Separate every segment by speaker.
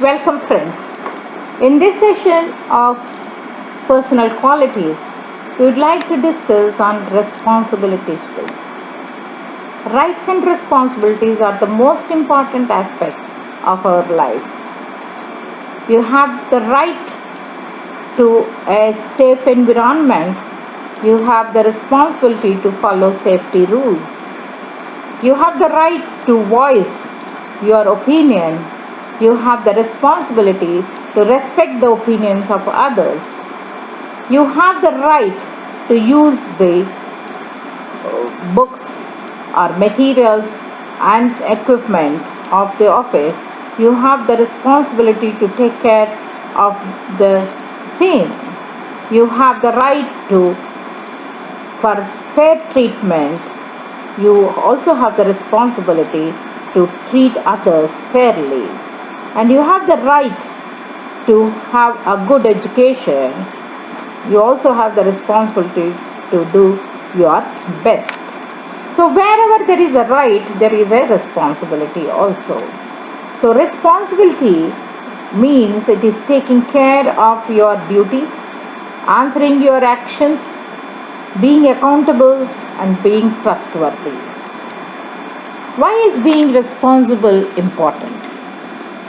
Speaker 1: Welcome, friends. In this session of personal qualities, we would like to discuss on responsibility skills. Rights and responsibilities are the most important aspect of our life. You have the right to a safe environment. You have the responsibility to follow safety rules. You have the right to voice your opinion. You have the responsibility to respect the opinions of others. You have the right to use the books or materials and equipment of the office. You have the responsibility to take care of the same. You have the right to for fair treatment. You also have the responsibility to treat others fairly, and you have the right to have a good education. You also have the responsibility to do your best. So wherever there is a right, there is a responsibility also. So responsibility means it is taking care of your duties, answering your actions, being accountable, and being trustworthy. Why is being responsible important?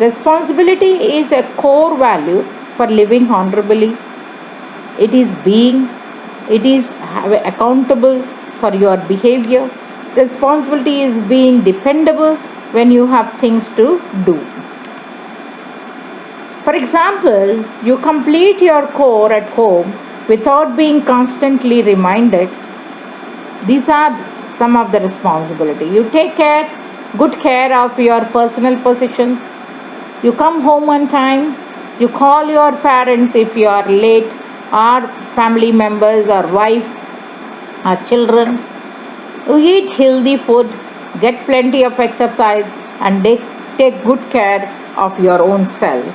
Speaker 1: Responsibility is a core value for living honorably. It is accountable for your behavior. Responsibility is being dependable when you have things to do. For example, you complete your chore at home without being constantly reminded. These are some of the responsibility. You take good care of your personal possessions. You come home on time. You call your parents if you are late, or family members, or wife, or children. You eat healthy food, get plenty of exercise, and take good care of your own self.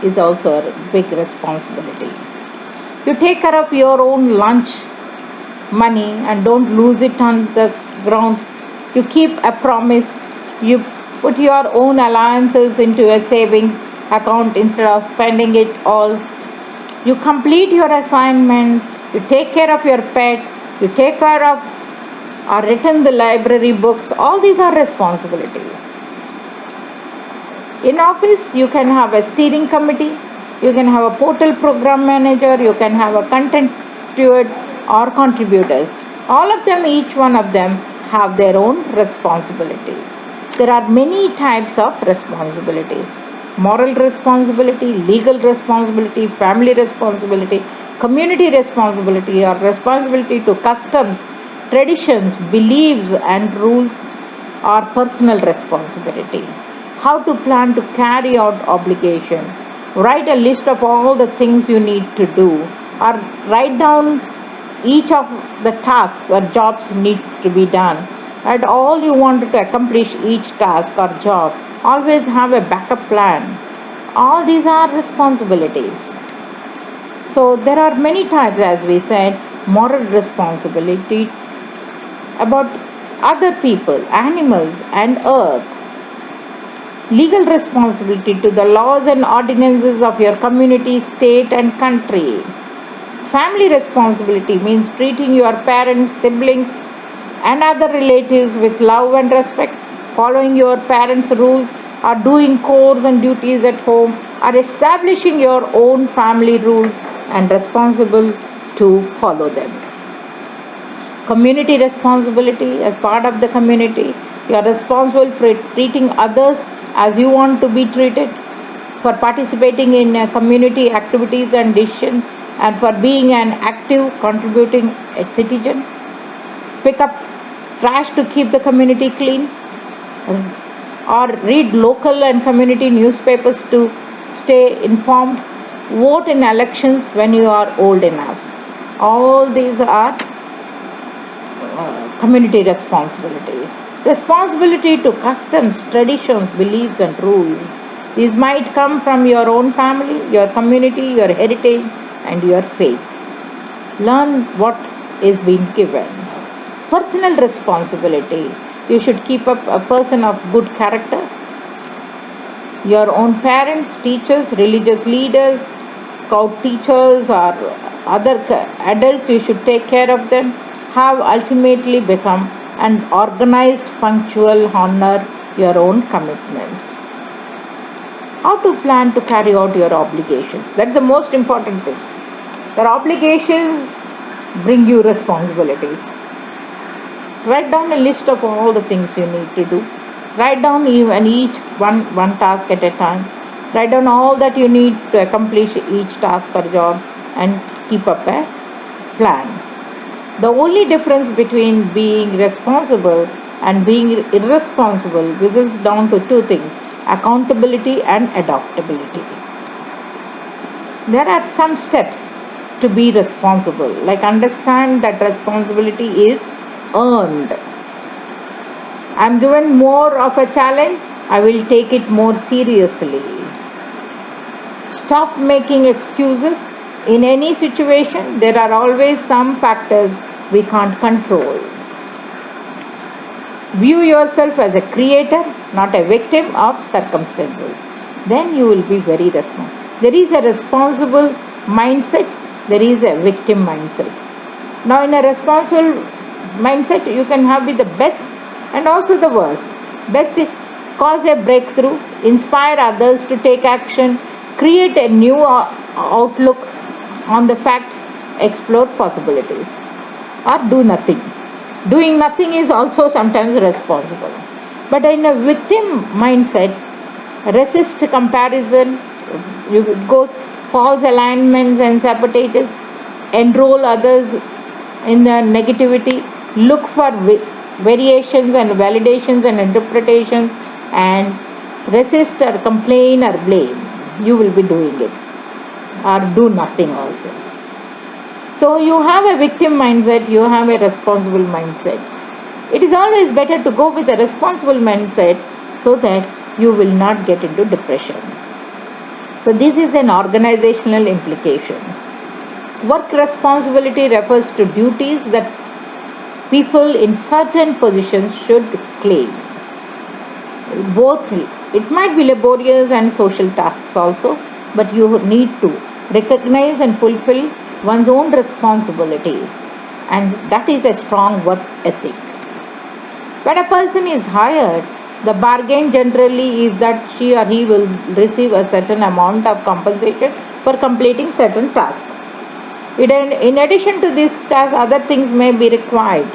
Speaker 1: Is also a big responsibility. You take care of your own lunch money and don't lose it on the ground. You keep a promise. You put your own allowances into a savings account instead of spending it all. You complete your assignment. You take care of your pet. You take care of or return the library books. All these are responsibilities. In office, you can have a steering committee. You can have a portal program manager. You can have a content stewards or contributors. All of them, each one of them, have their own responsibility. There are many types of responsibilities: moral responsibility, legal responsibility, family responsibility, community responsibility, or responsibility to customs, traditions, beliefs, and rules, or personal responsibility. How to plan to carry out obligations. Write a list of all the things you need to do, or write down each of the tasks or jobs need to be done, and all you wanted to accomplish each task or job. Always have a backup plan. All these are responsibilities. So there are many types, as we said: moral responsibility about other people, animals, and earth; legal responsibility to the laws and ordinances of your community, state, and country; family responsibility means treating your parents, siblings, and other relatives with love and respect, following your parents' rules, or doing chores and duties at home, or establishing your own family rules and responsible to follow them. Community responsibility: as part of the community, you are responsible for treating others as you want to be treated, for participating in community activities and decisions, and for being an active, contributing citizen. Pick up trash to keep the community clean, or read local and community newspapers to stay informed. Vote in elections when you are old enough. All these are community responsibility. Responsibility to customs, traditions, beliefs, and rules. These might come from your own family, your community, your heritage, and your faith. Learn what is being given. Personal responsibility: you should keep up a person of good character. Your own parents, teachers, religious leaders, scout teachers, or other adults, you should take care of them, have ultimately become an organized, punctual, honor your own commitments. How to plan to carry out your obligations? That's the most important thing. Your obligations bring you responsibilities. Write down a list of all the things you need to do. Write down even each one task at a time. Write down all that you need to accomplish each task or job and keep up a plan. The only difference between being responsible and being irresponsible whistles down to two things: accountability and adaptability. There are some steps to be responsible, like understand that responsibility is earned. I'm given more of a challenge, I will take it more seriously. Stop making excuses. In any situation, there are always some factors we can't control. View yourself as a creator, not a victim of circumstances. Then you will be very responsible. There is a responsible mindset, there is a victim mindset. Now, in a responsible mindset, you can have be the best and also the worst. Best is cause a breakthrough, inspire others to take action, create a new outlook on the facts, explore possibilities, or do nothing. Doing nothing is also sometimes responsible. But in a victim mindset, resist comparison, you go false alignments and sabotages, enroll others in the negativity, look for variations and validations and interpretations, and resist or complain or blame. You will be doing it, or do nothing also. So you have a victim mindset, you have a responsible mindset. It is always better to go with a responsible mindset so that you will not get into depression. So this is an organizational implication. Work responsibility refers to duties that people in certain positions should claim. Both, it might be laborious and social tasks also, but you need to recognize and fulfill one's own responsibility, and that is a strong work ethic. When a person is hired, the bargain generally is that she or he will receive a certain amount of compensation for completing certain tasks. In addition to this task, other things may be required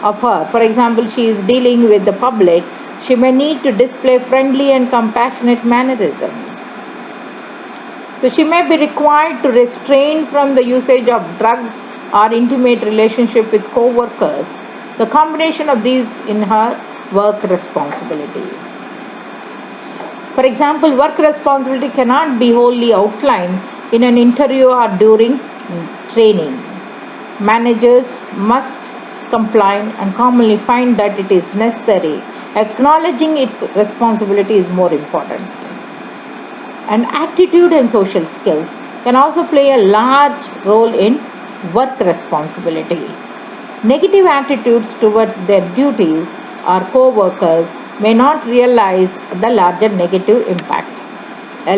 Speaker 1: of her. For example, she is dealing with the public, she may need to display friendly and compassionate mannerisms. So she may be required to restrain from the usage of drugs or intimate relationship with co-workers. The combination of these in her work responsibility. For example, work responsibility cannot be wholly outlined in an interview or during training. Managers must comply and commonly find that it is necessary. Acknowledging its responsibility is more important. And attitude and social skills can also play a large role in work responsibility. Negative attitudes towards their duties or co-workers may not realize the larger negative impact. A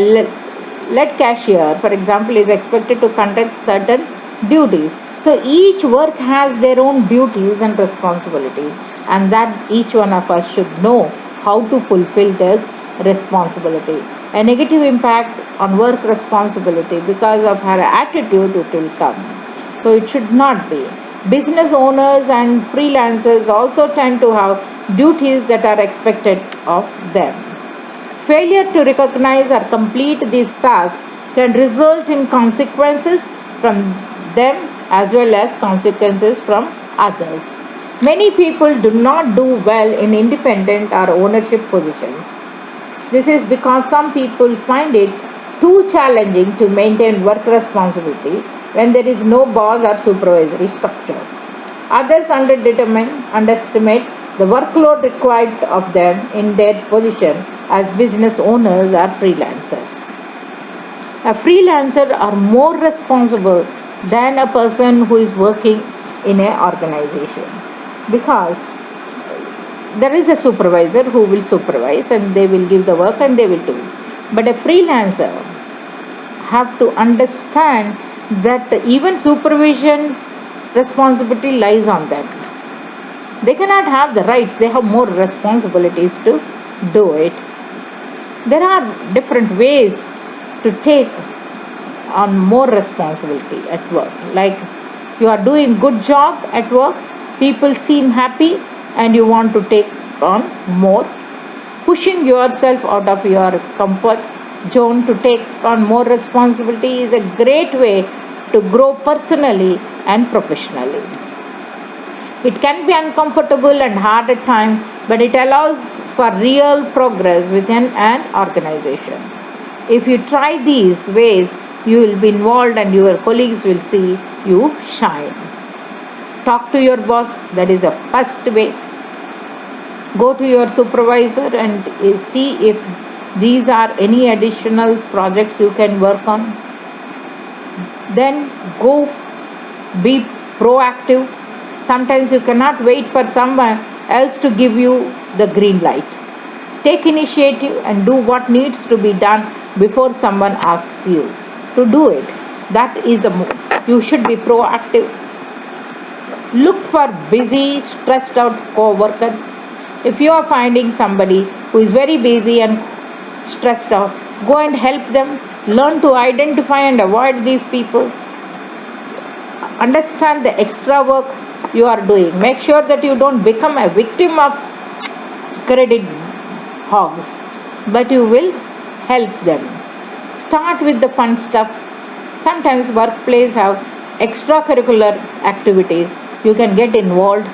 Speaker 1: lead cashier, for example, is expected to conduct certain duties. So each work has their own duties and responsibilities, and that each one of us should know how to fulfill this responsibility. A negative impact on work responsibility because of her attitude, it will come. So it should not be. Business owners and freelancers also tend to have duties that are expected of them. Failure to recognize or complete these tasks can result in consequences from them as well as consequences from others. Many people do not do well in independent or ownership positions. This is because some people find it too challenging to maintain work responsibility when there is no boss or supervisory structure. Others underestimate the workload required of them in their position as business owners or freelancers. A freelancer are more responsible than a person who is working in an organization, because there is a supervisor who will supervise and they will give the work and they will do it. But a freelancer have to understand that even supervision responsibility lies on them. They cannot have the rights, they have more responsibilities to do it. There are different ways to take on more responsibility at work. Like you are doing good job at work, people seem happy and you want to take on more. Pushing yourself out of your comfort zone to take on more responsibility is a great way to grow personally and professionally. It can be uncomfortable and hard at times, but it allows for real progress within an organization. If you try these ways, you will be involved and your colleagues will see you shine. Talk to your boss, that is the first way. Go to your supervisor and see if these are any additional projects you can work on. Then go be proactive. Sometimes you cannot wait for someone else to give you the green light. Take initiative and do what needs to be done before someone asks you to do it. That is a move. You should be proactive. Look for busy, stressed out co-workers. If you are finding somebody who is very busy and stressed out, go and help them. Learn to identify and avoid these people. Understand the extra work you are doing. Make sure that you don't become a victim of credit hogs, but you will help them. Start with the fun stuff. Sometimes workplace have extracurricular activities. You can get involved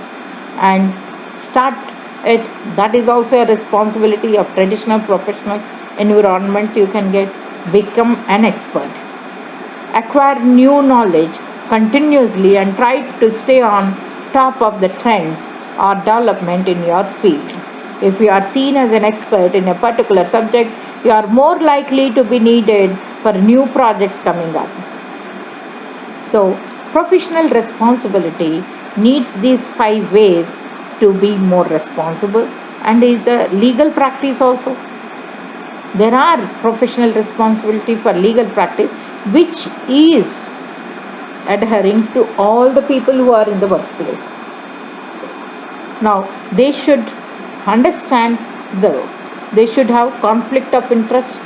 Speaker 1: and start it. That is also a responsibility of traditional professional environment. You can become an expert. Acquire new knowledge continuously and try to stay on top of the trends or development in your field. If you are seen as an expert in a particular subject, you are more likely to be needed for new projects coming up. So, professional responsibility needs these 5 ways to be more responsible, and is the legal practice also. There are professional responsibility for legal practice which is adhering to all the people who are in the workplace. Now, they should understand they should have conflict of interest,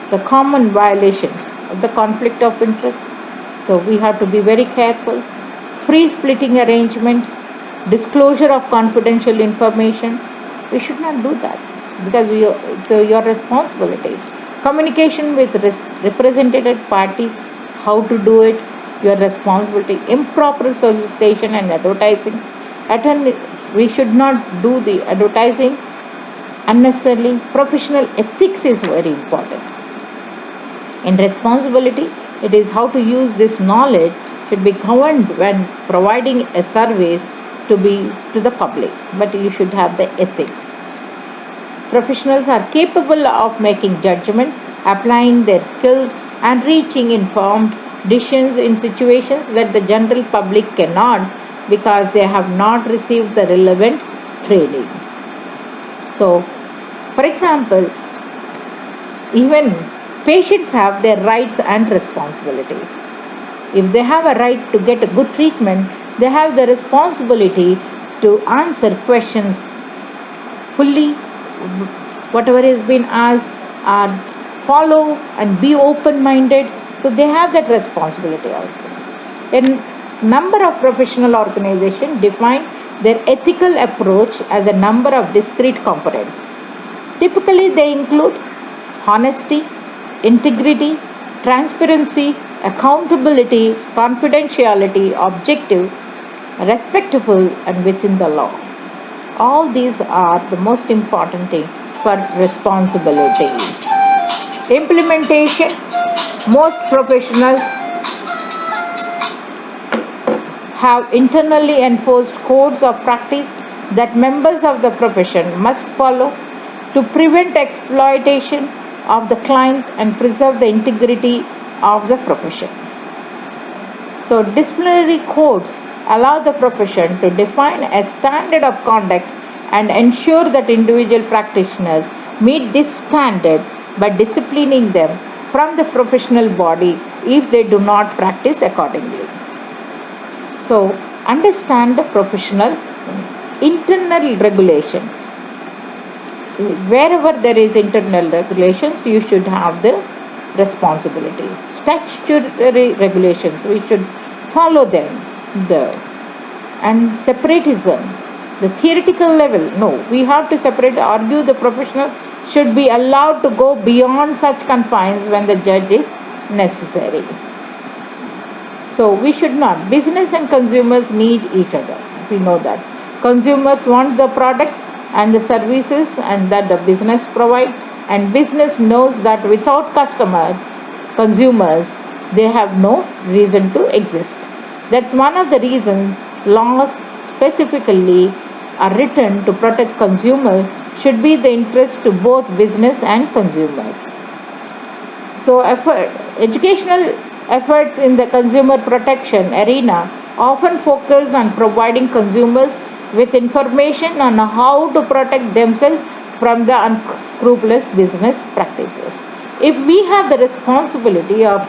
Speaker 1: the common violations of the conflict of interest. So we have to be very careful. Free splitting arrangements, disclosure of confidential information. We should not do that because it's your responsibility. Communication with represented parties, how to do it, your responsibility. Improper solicitation and advertising. We should not do the advertising unnecessarily. Professional ethics is very important. In responsibility, it is how to use this knowledge should be governed when providing a service to the public, but you should have the ethics. Professionals are capable of making judgment, applying their skills and reaching informed decisions in situations that the general public cannot because they have not received the relevant training. So, for example, even patients have their rights and responsibilities. If they have a right to get a good treatment, they have the responsibility to answer questions fully, whatever has been asked, or follow and be open-minded. So they have that responsibility also. A number of professional organizations define their ethical approach as a number of discrete components. Typically, they include honesty, integrity, transparency, accountability, confidentiality, objective, respectful, and within the law. All these are the most important thing for responsibility. Implementation. Most professionals have internally enforced codes of practice that members of the profession must follow to prevent exploitation of the client and preserve the integrity of the profession. So, disciplinary codes allow the profession to define a standard of conduct and ensure that individual practitioners meet this standard by disciplining them from the professional body if they do not practice accordingly. So, understand the professional internal regulations. Wherever there is internal regulations, you should have the responsibility. Statutory regulations, we should follow them. And separatism, the theoretical level, no, we have to separate, argue the professional should be allowed to go beyond such confines when the judge is necessary. So we should not. Business and consumers need each other. We know that. Consumers want the products and the services and that the business provides, and business knows that without consumers, they have no reason to exist. That's one of the reasons laws specifically are written to protect consumers should be the interest to both business and consumers. So educational efforts in the consumer protection arena often focus on providing consumers with information on how to protect themselves from the unscrupulous business practices. If we have the responsibility of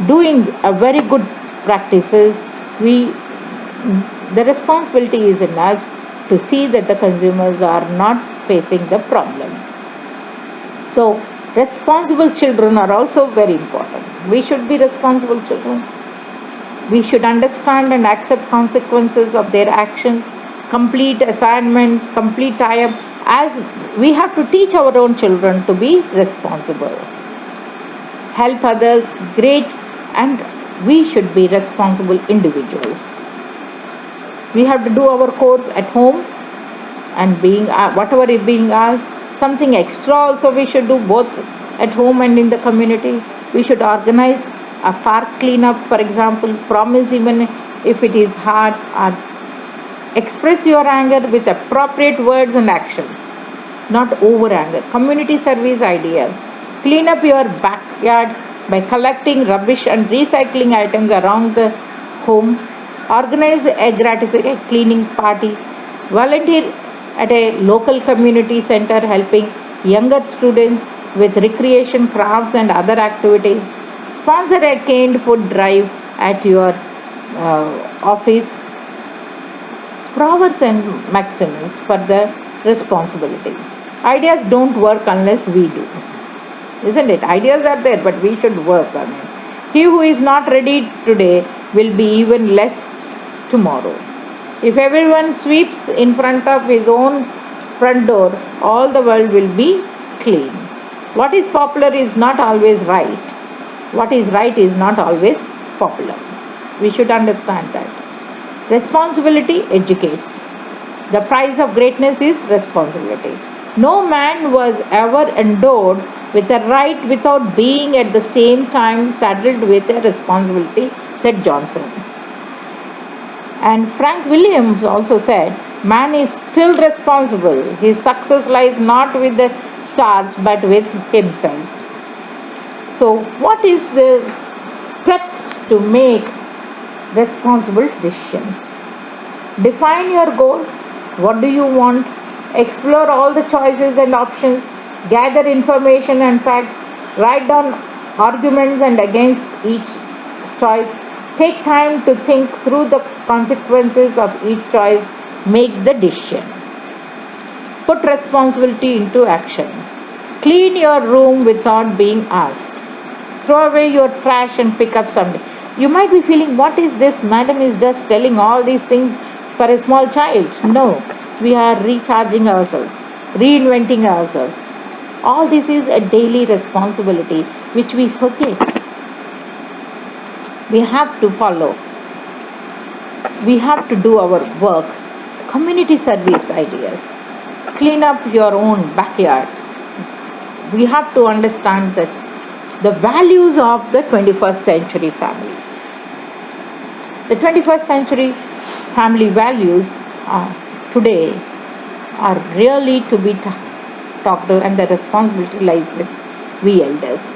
Speaker 1: doing a very good practices, the responsibility is in us to see that the consumers are not facing the problem. So, responsible children are also very important. We should be responsible children. We should understand and accept consequences of their actions, complete assignments, complete tie-up, as we have to teach our own children to be responsible. Help others, great, and we should be responsible individuals. We have to do our course at home and whatever is being asked, something extra also we should do both at home and in the community. We should organize a park cleanup, for example, promise even if it is hard, or express your anger with appropriate words and actions, not over anger. Community service ideas. Clean up your backyard by collecting rubbish and recycling items around the home. Organize a gratified cleaning party. Volunteer at a local community center helping younger students with recreation, crafts and other activities. Sponsor a canned food drive at your office. Proverbs and maxims for the responsibility. Ideas don't work unless we do. Isn't it? Ideas are there, but we should work on it. He who is not ready today will be even less tomorrow. If everyone sweeps in front of his own front door, all the world will be clean. What is popular is not always right. What is right is not always popular. We should understand that. Responsibility educates. The price of greatness is responsibility. No man was ever endowed with a right without being at the same time saddled with a responsibility, said Johnson. And Frank Williams also said, man is still responsible. His success lies not with the stars but with himself. So, what is the steps to make responsible decisions? Define your goal. What do you want? Explore all the choices and options. Gather information and facts. Write down arguments and against each choice. Take time to think through the consequences of each choice. Make the decision. Put responsibility into action. Clean your room without being asked. Throw away your trash and pick up something. You might be feeling, what is this? Madam is just telling all these things for a small child. No, we are recharging ourselves, reinventing ourselves. All this is a daily responsibility which we forget. We have to follow. We have to do our work. Community service ideas. Clean up your own backyard. We have to understand that the values of the 21st century family. The 21st century family values today are really to be talked to, and the responsibility lies with we elders.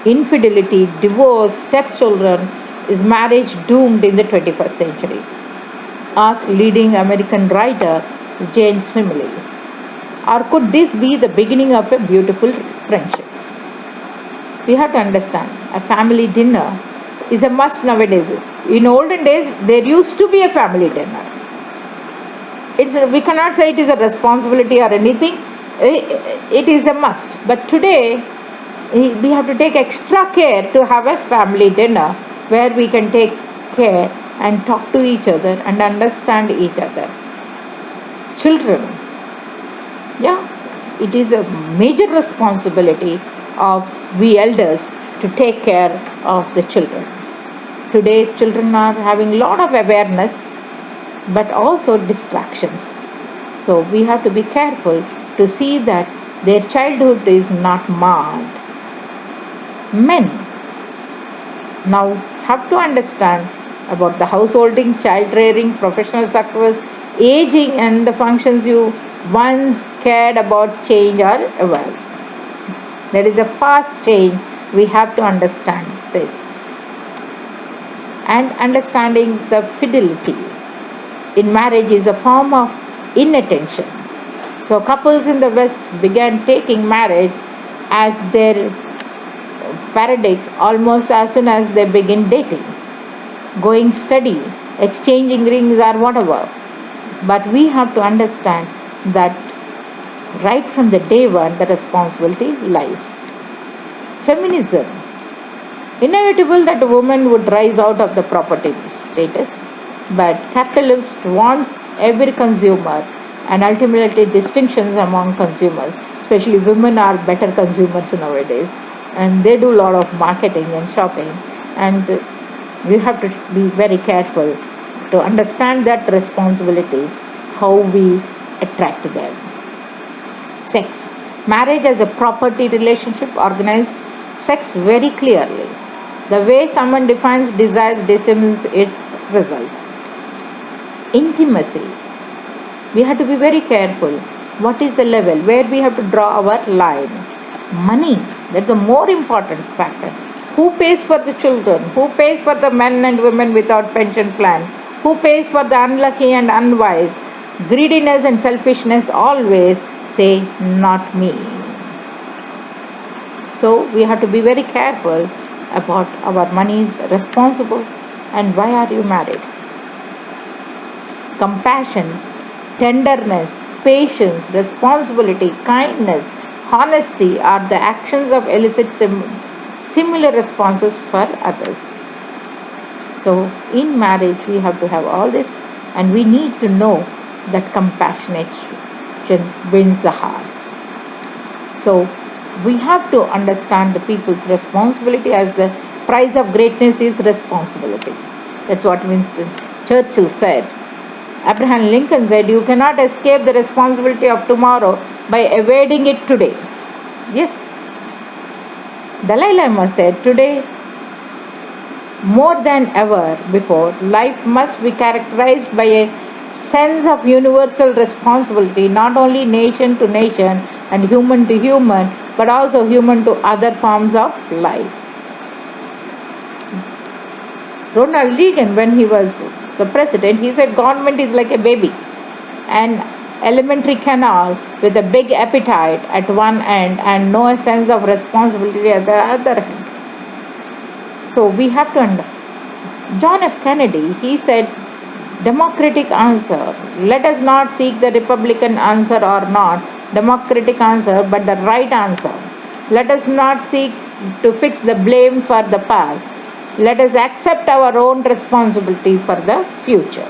Speaker 1: Infidelity, divorce, stepchildren, is marriage doomed in the 21st century? Asked leading American writer Jane Simley. Or could this be the beginning of a beautiful friendship? We have to understand a family dinner is a must nowadays. In olden days, there used to be a family dinner. We cannot say it is a responsibility or anything. It is a must. But today, we have to take extra care to have a family dinner where we can take care and talk to each other and understand each other. Children, yeah, it is a major responsibility of we elders to take care of the children. Today's children are having a lot of awareness but also distractions. So we have to be careful to see that their childhood is not marred. Men now have to understand about the householding, child rearing, professional success, aging, and the functions you once cared about change or evolve. There is a fast change. We have to understand this. And understanding the fidelity in marriage is a form of inattention. So couples in the West began taking marriage as their paradigm almost as soon as they begin dating, going steady, exchanging rings or whatever. But we have to understand that right from the day one, the responsibility lies. Feminism. Inevitable that a woman would rise out of the property status, but capitalist wants every consumer and ultimately distinctions among consumers. Especially women are better consumers nowadays, and they do a lot of marketing and shopping, and we have to be very careful to understand that responsibility, how we attract them. Sex. Marriage as a property relationship organized sex very clearly. The way someone defines desires determines its result. Intimacy. We have to be very careful. What is the level where we have to draw our line? Money. That's a more important factor. Who pays for the children? Who pays for the men and women without pension plan? Who pays for the unlucky and unwise? Greediness and selfishness always say, not me. So we have to be very careful about our money, responsible, and why are you married? Compassion, tenderness, patience, responsibility, kindness, honesty are the actions of elicit similar responses for others. So in marriage we have to have all this, and we need to know that compassionate wins the hearts. So we have to understand the people's responsibility, as the price of greatness is responsibility. That's what Winston Churchill said. Abraham Lincoln said, you cannot escape the responsibility of tomorrow by evading it today. Yes. Dalai Lama said, today more than ever before, life must be characterized by a sense of universal responsibility, not only nation to nation and human to human, but also human to other forms of life. Ronald Reagan, when he was the president, he said government is like a baby, an elementary canal with a big appetite at one end and no sense of responsibility at the other end. So we have to understand. John F. Kennedy, he said, democratic answer. Let us not seek the Republican answer or not democratic answer, but the right answer. Let us not seek to fix the blame for the past. Let us accept our own responsibility for the future.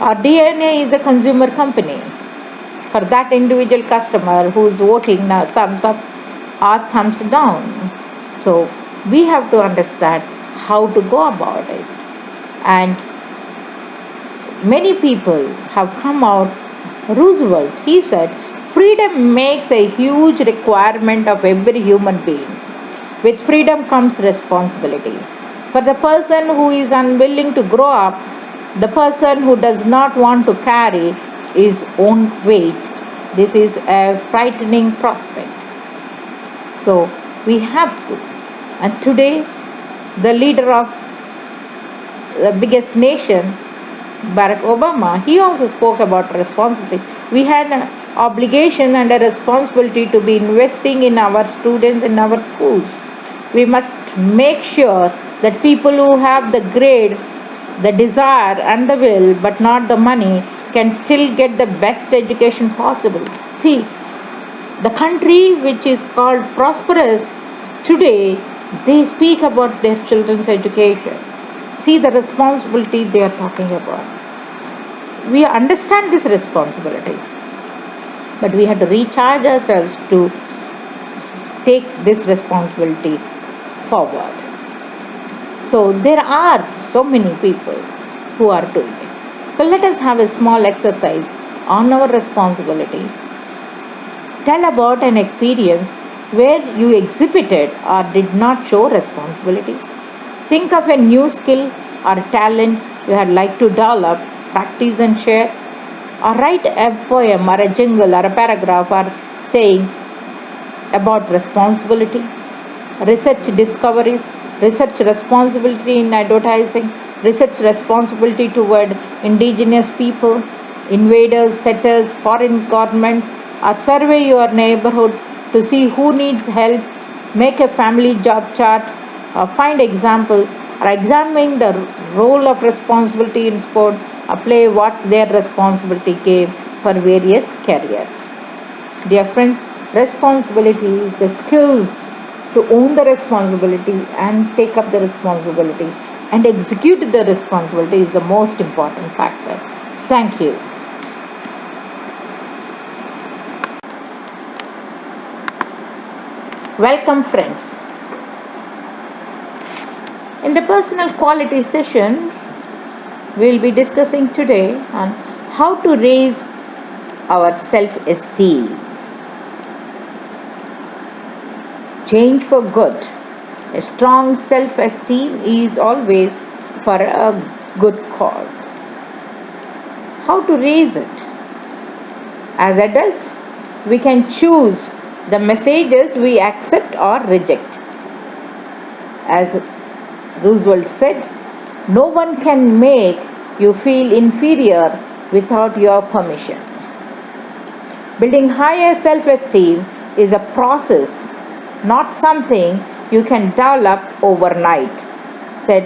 Speaker 1: Our DNA is a consumer company. For that individual customer who is voting now, thumbs up or thumbs down. So we have to understand how to go about it. And many people have come out. Roosevelt, he said, freedom makes a huge requirement of every human being. With freedom comes responsibility. For the person who is unwilling to grow up, the person who does not want to carry his own weight, this is a frightening prospect. So we have to. And today, the leader of the biggest nation, Barack Obama, he also spoke about responsibility. We had an obligation and a responsibility to be investing in our students in our schools. We must make sure that people who have the grades, the desire, and the will, but not the money, can still get the best education possible. See, the country which is called prosperous today, they speak about their children's education. See the responsibility they are talking about. We understand this responsibility, but we have to recharge ourselves to take this responsibility forward. So there are so many people who are doing it. So let us have a small exercise on our responsibility. Tell about an experience where you exhibited or did not show responsibility. Think of a new skill or talent you had like to develop, practice and share. Or write a poem or a jingle or a paragraph or saying about responsibility. Research discoveries, research responsibility in advertising, research responsibility toward indigenous people, invaders, setters, foreign governments, or survey your neighborhood to see who needs help, make a family job chart, or find examples, or examine the role of responsibility in sport, or play what's their responsibility game for various careers. Dear friends, responsibility, the skills to own the responsibility and take up the responsibility and execute the responsibility is the most important factor. Thank you. Welcome, friends. In the personal quality session, we will be discussing today on how to raise our self-esteem. Change for good. A strong self-esteem is always for a good cause. How to raise it? As adults, we can choose the messages we accept or reject. As Roosevelt said, no one can make you feel inferior without your permission. Building higher self-esteem is a process, not something you can develop overnight, said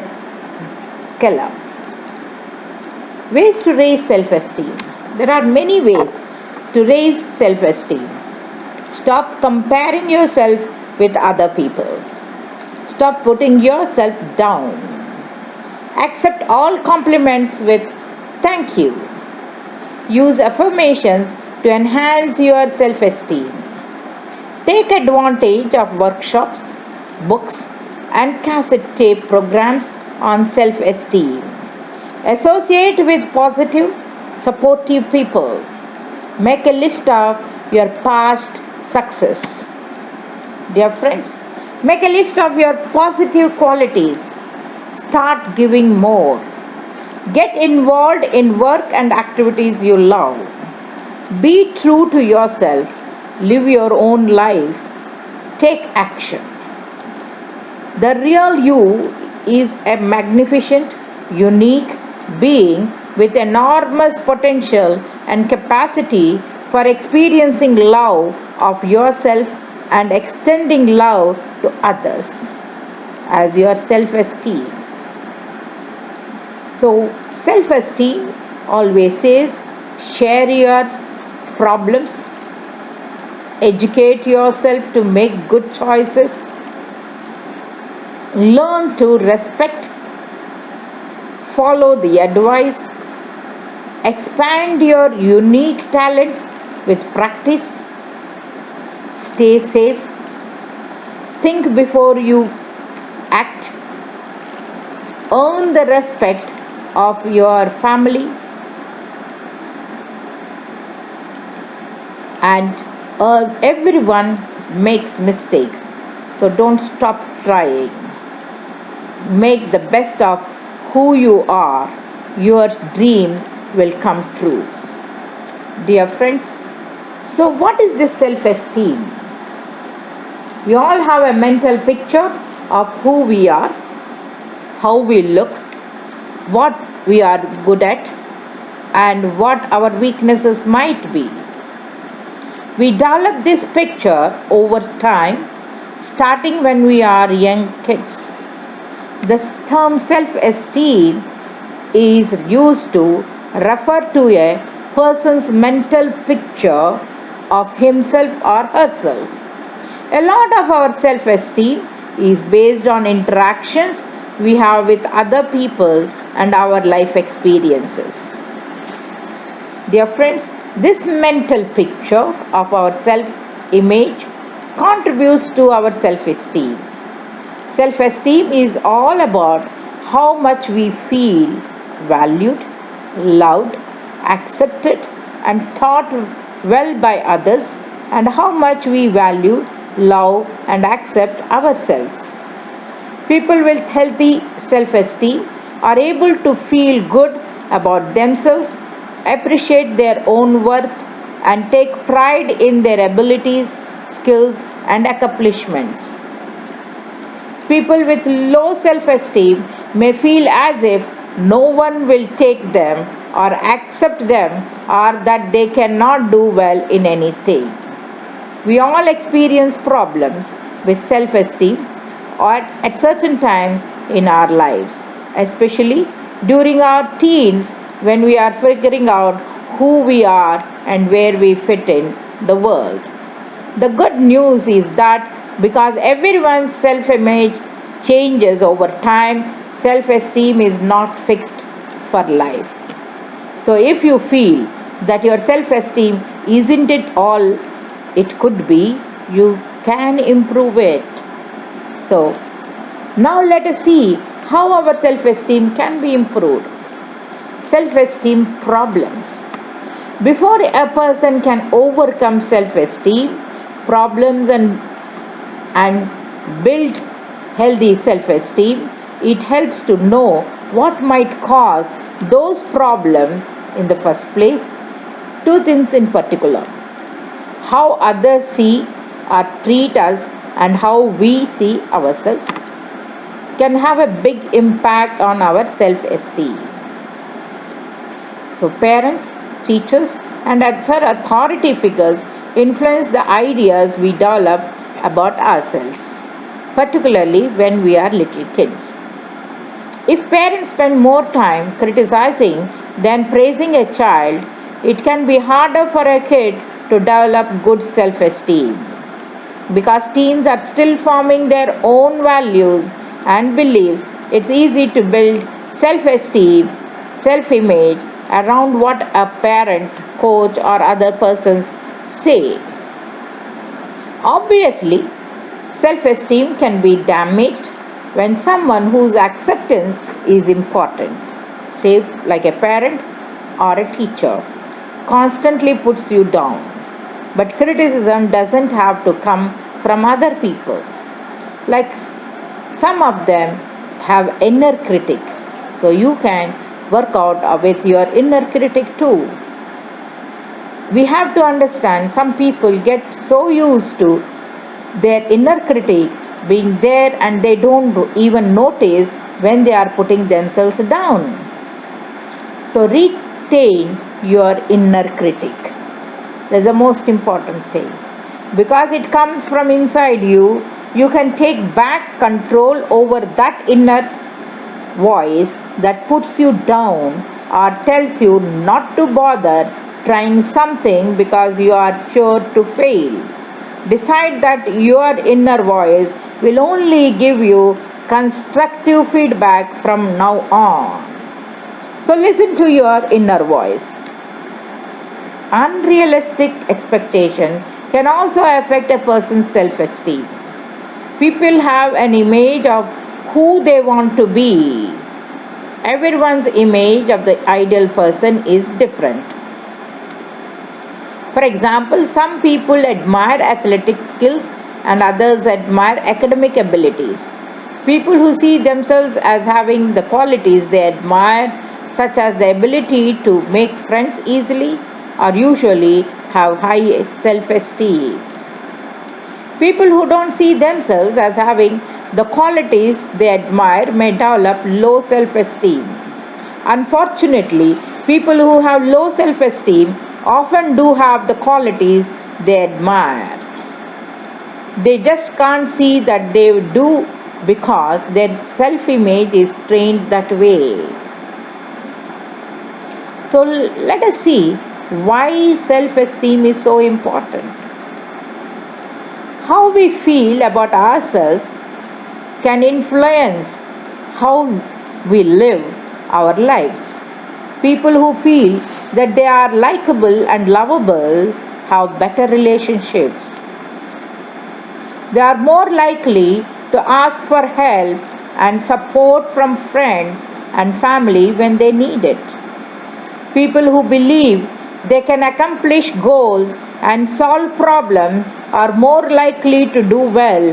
Speaker 1: Keller. Ways to raise self-esteem. There are many ways to raise self-esteem. Stop comparing yourself with other people. Stop putting yourself down. Accept all compliments with thank you. Use affirmations to enhance your self-esteem. Take advantage of workshops, books, and cassette tape programs on self-esteem. Associate with positive, supportive people. Make a list of your past success. Dear friends, make a list of your positive qualities. Start giving more. Get involved in work and activities you love. Be true to yourself. Live your own life. Take action. The real you is a magnificent, unique being with enormous potential and capacity for experiencing love of yourself and extending love to others as your self-esteem. So, self-esteem always says share your problems, educate yourself to make good choices, learn to respect, follow the advice, expand your unique talents with practice, stay safe, think before you act, earn the respect of your family, and everyone makes mistakes, so don't stop trying. Make the best of who you are. Your dreams will come true. Dear friends, so what is this self-esteem? We all have a mental picture of who we are, how we look, what we are good at, and what our weaknesses might be. We develop this picture over time, starting when we are young kids. The term self-esteem is used to refer to a person's mental picture of himself or herself. A lot of our self-esteem is based on interactions we have with other people and our life experiences. Dear friends, this mental picture of our self-image contributes to our self-esteem. Self-esteem is all about how much we feel valued, loved, accepted, and thought well by others, and how much we value, love, and accept ourselves. People with healthy self-esteem are able to feel good about themselves, appreciate their own worth, and take pride in their abilities, skills, and accomplishments. People with low self-esteem may feel as if no one will take them or accept them, or that they cannot do well in anything. We all experience problems with self-esteem at certain times in our lives, especially during our teens when we are figuring out who we are and where we fit in the world. The good news is that because everyone's self-image changes over time, self-esteem is not fixed for life. So if you feel that your self-esteem isn't it all it could be, you can improve it. So now let us see how our self-esteem can be improved. Self-esteem problems. Before a person can overcome self-esteem problems and build healthy self-esteem, it helps to know what might cause those problems in the first place. Two things in particular: how others see or treat us and how we see ourselves can have a big impact on our self-esteem. So parents, teachers, and other authority figures influence the ideas we develop about ourselves, particularly when we are little kids. If parents spend more time criticizing than praising a child, it can be harder for a kid to develop good self-esteem. Because teens are still forming their own values and beliefs, it's easy to build self-esteem, self-image around what a parent, coach, or other persons say. Obviously, self-esteem can be damaged when someone whose acceptance is important, say like a parent or a teacher, constantly puts you down. But criticism doesn't have to come from other people. Like some of them have inner critic, so you can work out with your inner critic too. We have to understand some people get so used to their inner critic being there and they don't even notice when they are putting themselves down. So retain your inner critic. That's the most important thing. Because it comes from inside you, you can take back control over that inner voice that puts you down or tells you not to bother trying something because you are sure to fail. Decide that your inner voice will only give you constructive feedback from now on. So listen to your inner voice. Unrealistic expectation can also affect a person's self-esteem. People have an image of who they want to be. Everyone's image of the ideal person is different. For example, some people admire athletic skills and others admire academic abilities. People who see themselves as having the qualities they admire, such as the ability to make friends easily, are usually have high self-esteem. People who don't see themselves as having the qualities they admire may develop low self-esteem. Unfortunately, People who have low self esteem often do have the qualities they admire. They just can't see that they do because their self image is trained that way. So let us see why self esteem is so important. How we feel about ourselves can influence how we live our lives. People who feel that they are likable and lovable have better relationships. They are more likely to ask for help and support from friends and family when they need it. People who believe they can accomplish goals and solve problems are more likely to do well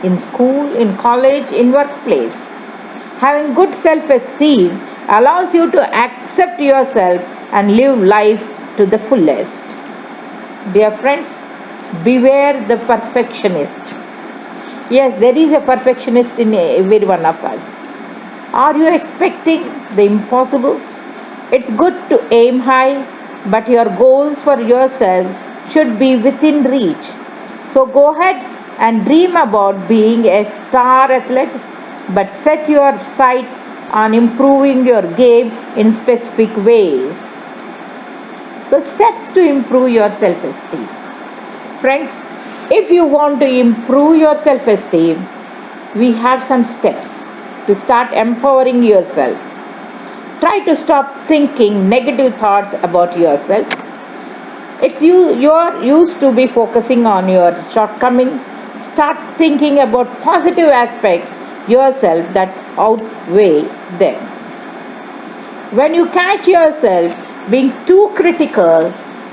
Speaker 1: in school, in college, in workplace. Having good self-esteem allows you to accept yourself and live life to the fullest. Dear friends, beware the perfectionist. Yes, there is a perfectionist in every one of us. Are you expecting the impossible? It's good to aim high, but your goals for yourself should be within reach. So go ahead and dream about being a star athlete, but set your sights on improving your game in specific ways. So, steps to improve your self esteem. Friends, if you want to improve your self esteem, we have some steps to start empowering yourself. Try to stop thinking negative thoughts about yourself. You're used to be focusing on your shortcomings. Start thinking about positive aspects yourself that outweigh them. When you catch yourself being too critical,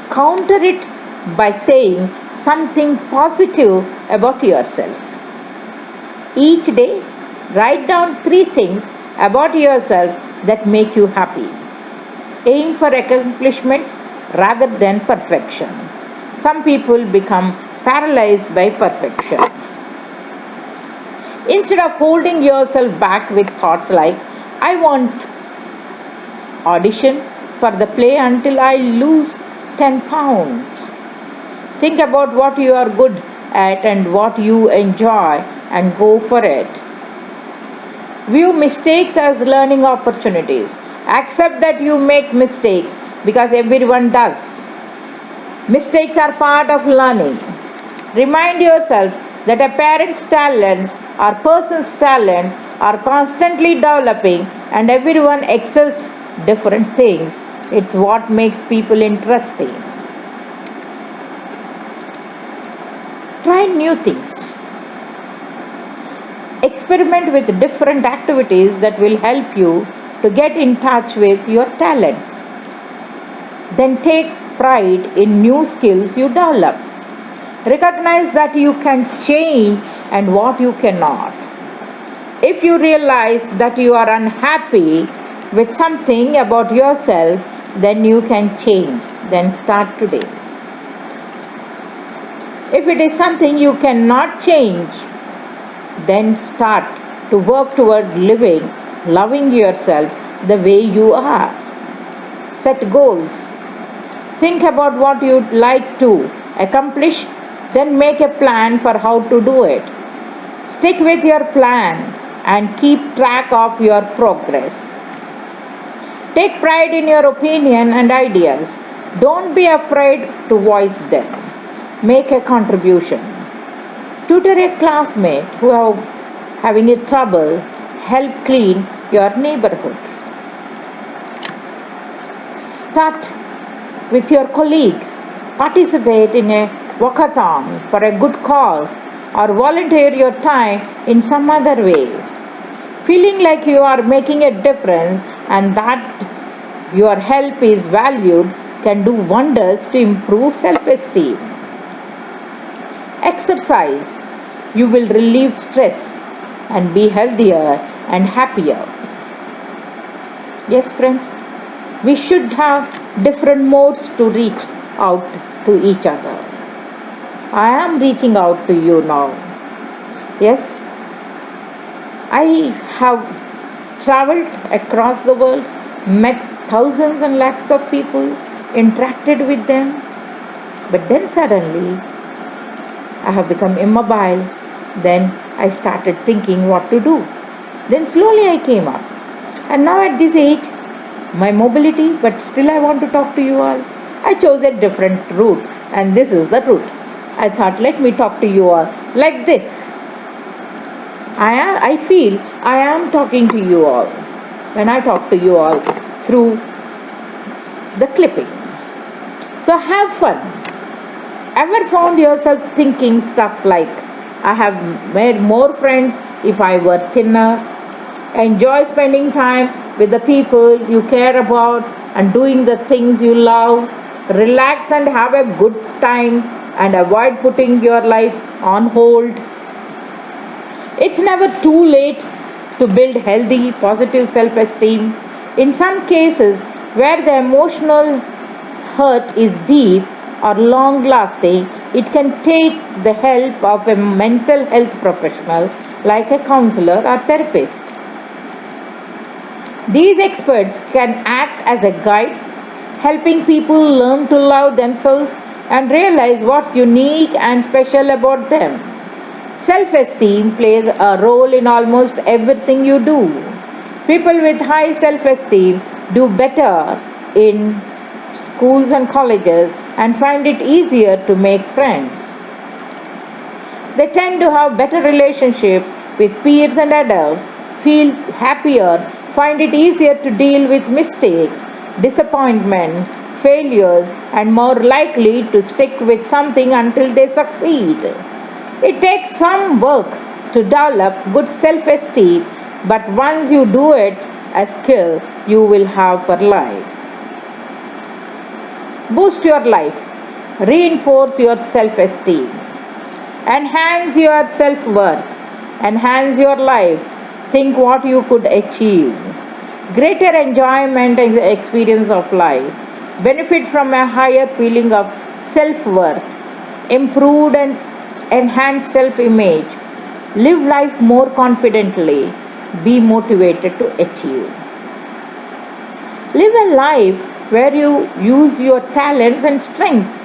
Speaker 1: counter it by saying something positive about yourself. Each day, write down 3 things about yourself that make you happy. Aim for accomplishments rather than perfection. Some people become paralyzed by perfection. Instead of holding yourself back with thoughts like, I want audition for the play until I lose 10 pounds. Think about what you are good at and what you enjoy and go for it. View mistakes as learning opportunities. Accept that you make mistakes because everyone does. Mistakes are part of learning. Remind yourself that a parent's talents or person's talents are constantly developing and everyone excels different things. It's what makes people interesting. Try new things. Experiment with different activities that will help you to get in touch with your talents. Then take pride in new skills you develop. Recognize that you can change and what you cannot. If you realize that you are unhappy with something about yourself, then you can change. Then start today. If it is something you cannot change, then start to work toward loving yourself the way you are. Set goals. Think about what you'd like to accomplish, then make a plan for how to do it. Stick with your plan and keep track of your progress. Take pride in your opinion and ideas. Don't be afraid to voice them. Make a contribution. Tutor a classmate who are having a trouble. Help clean your neighborhood. Start with your colleagues. Participate in a walkathon for a good cause or volunteer your time in some other way. Feeling like you are making a difference and that your help is valued can do wonders to improve self-esteem. Exercise. You will relieve stress and be healthier and happier. Yes, friends, we should have different modes to reach out to each other. I am reaching out to you now. Yes, I have traveled across the world, met thousands and lakhs of people, interacted with them. But then suddenly, I have become immobile. Then I started thinking what to do. Then slowly I came up. And now at this age, my mobility, but still I want to talk to you all. I chose a different route, and this is the route. I thought, let me talk to you all like this. I feel I am talking to you all when I talk to you all through the clipping. So have fun. Ever found yourself thinking stuff like, I have made more friends if I were thinner? Enjoy spending time with the people you care about and doing the things you love. Relax and have a good time and avoid putting your life on hold. It's never too late to build healthy, positive self esteem. In some cases, where the emotional hurt is deep or long lasting, it can take the help of a mental health professional like a counselor or therapist. These experts can act as a guide, helping people learn to love themselves and realize what's unique and special about them. Self esteem plays a role in almost everything you do. People with high self esteem do better in schools and colleges and find it easier to make friends. They tend to have better relationship with peers and adults, feel happier, find it easier to deal with mistakes, disappointment, failures, and more likely to stick with something until they succeed. It takes some work to develop good self esteem, but once you do it, a skill you will have for life. Boost your life, reinforce your self esteem, enhance your self worth, enhance your life, think what you could achieve. Greater enjoyment and experience of life, benefit from a higher feeling of self worth, improved and enhanced self image, live life more confidently, be motivated to achieve. Live a life where you use your talents and strengths,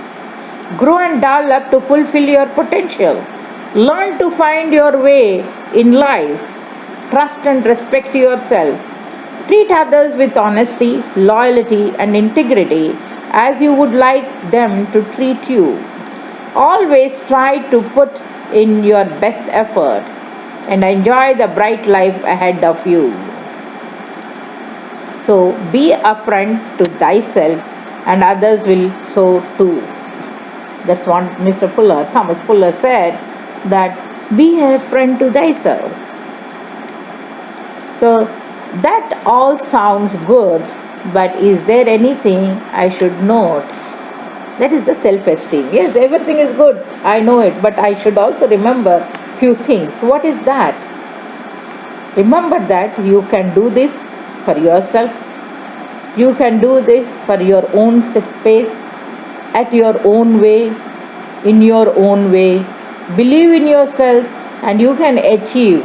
Speaker 1: grow and develop to fulfill your potential, learn to find your way in life, trust and respect yourself, treat others with honesty, loyalty, and integrity as you would like them to treat you. Always try to put in your best effort and enjoy the bright life ahead of you. So be a friend to thyself, and others will so too. That's what Mr. Fuller, Thomas Fuller said, that be a friend to thyself. So that all sounds good, but is there anything I should note? That is the self-esteem. Yes, everything is good, I know it, but I should also remember few things. What is that? Remember that you can do this for yourself. You can do this for your own pace, at your own way, in your own way. Believe in yourself and you can achieve.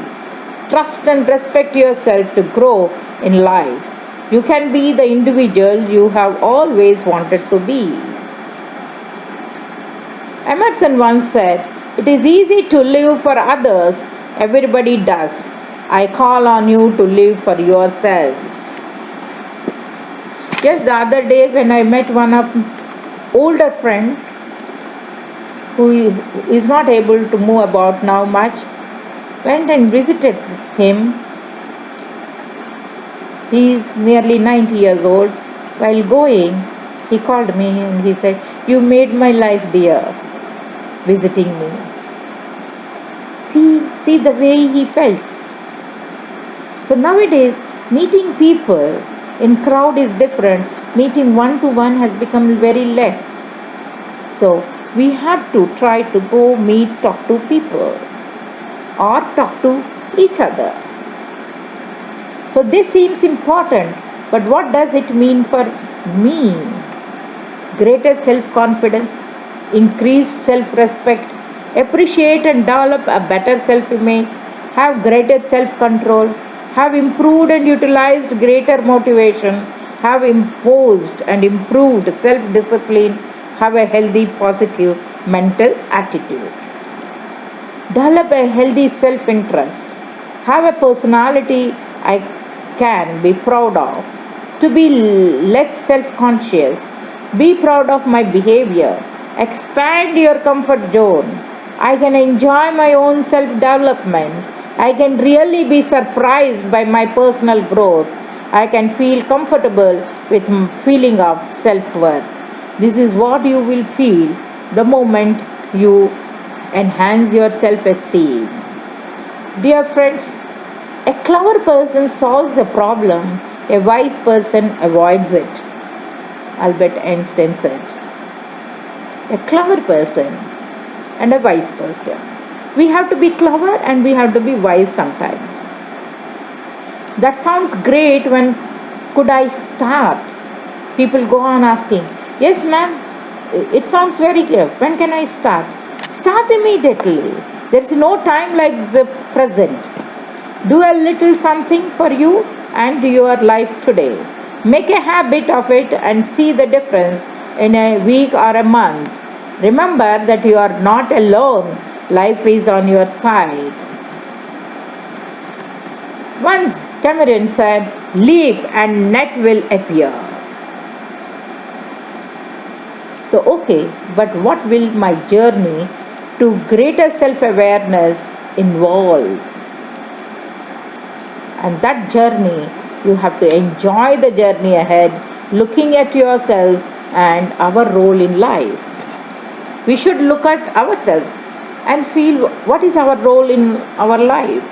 Speaker 1: Trust and respect yourself to grow in life. You can be the individual you have always wanted to be. Emerson once said, "It is easy to live for others, everybody does. I call on you to live for yourselves." Just the other day when I met one of older friend who is not able to move about now much, went and visited him. He is nearly 90 years old. While going, he called me and he said, "You made my life dear, visiting me." See the way he felt. So nowadays, meeting people in crowd is different. Meeting one to one has become very less. So we have to try to go meet, talk to people or talk to each other. So this seems important, but what does it mean for me? Greater self-confidence, increased self-respect, appreciate and develop a better self-image, have greater self-control, have improved and utilized greater motivation, have imposed and improved self-discipline, have a healthy, positive mental attitude. Develop a healthy self-interest. Have a personality I can be proud of. To be less self-conscious. Be proud of my behavior. Expand your comfort zone. I can enjoy my own self-development. I can really be surprised by my personal growth. I can feel comfortable with feeling of self-worth. This is what you will feel the moment you enhance your self-esteem. Dear friends, a clever person solves a problem, a wise person avoids it. Albert Einstein said. A clever person and a wise person. We have to be clever and we have to be wise sometimes. That sounds great. When could I start? People go on asking, yes ma'am, it sounds very good. When can I start? Start immediately. There is no time like the present. Do a little something for you and your life today. Make a habit of it and see the difference in a week or a month. Remember that you are not alone. Life is on your side. Once Cameron said, leap and net will appear. So, okay, but what will my journey to greater self-awareness involve? And that journey, you have to enjoy the journey ahead, looking at yourself and our role in life. We should look at ourselves and feel what is our role in our life.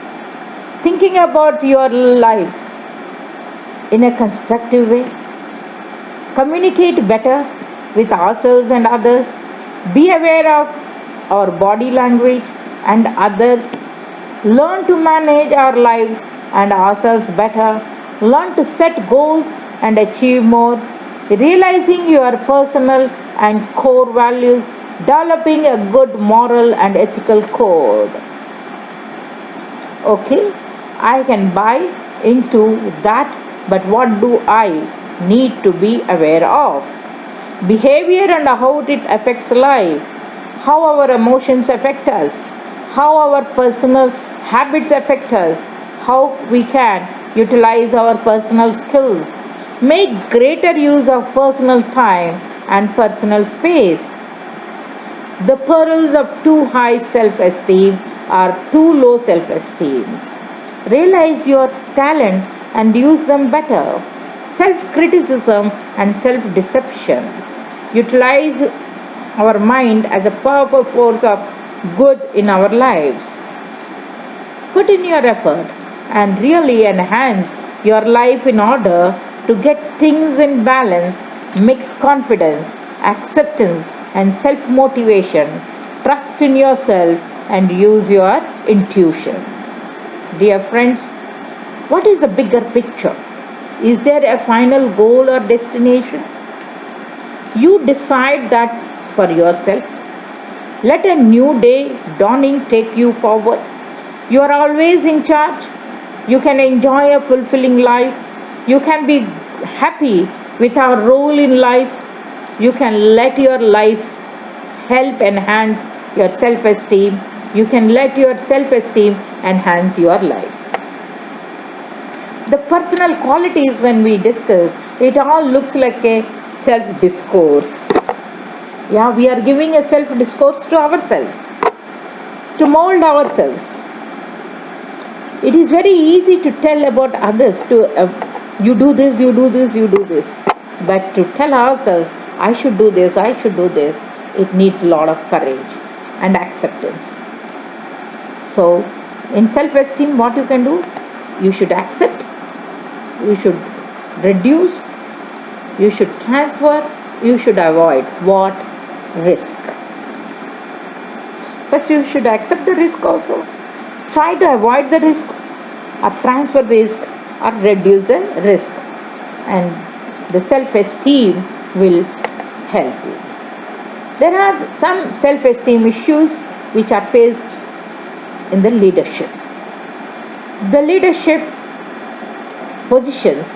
Speaker 1: Thinking about your life in a constructive way. Communicate better with ourselves and others. Be aware of our body language and others. Learn to manage our lives and ourselves better. Learn to set goals and achieve more. Realizing your personal and core values. Developing a good moral and ethical code. Okay, I can buy into that, but what do I need to be aware of? Behavior and how it affects life. How our emotions affect us. How our personal habits affect us. How we can utilize our personal skills. Make greater use of personal time and personal space. The perils of too high self-esteem are too low self-esteem. Realize your talents and use them better. Self-criticism and self-deception. Utilize our mind as a powerful force of good in our lives. Put in your effort and really enhance your life in order to get things in balance. Mix confidence, acceptance, and self-motivation. Trust in yourself and use your intuition. Dear friends, what is the bigger picture? Is there a final goal or destination? You decide that for yourself. Let a new day dawning take you forward. You are always in charge. You can enjoy a fulfilling life. You can be happy with our role in life. You can let your life help enhance your self-esteem. You can let your self-esteem enhance your life. The personal qualities, when we discuss, it all looks like a self-discourse. Yeah, we are giving a self-discourse to ourselves, to mold ourselves. It is very easy to tell about others, you do this, you do this, you do this. But to tell ourselves, I should do this, I should do this, it needs a lot of courage and acceptance. So, in self-esteem, what you can do? You should accept, you should reduce, you should transfer, you should avoid. What? Risk. First, you should accept the risk also. Try to avoid the risk or transfer the risk or reduce the risk. And the self-esteem will help you. There are some self-esteem issues which are faced in the leadership. The leadership positions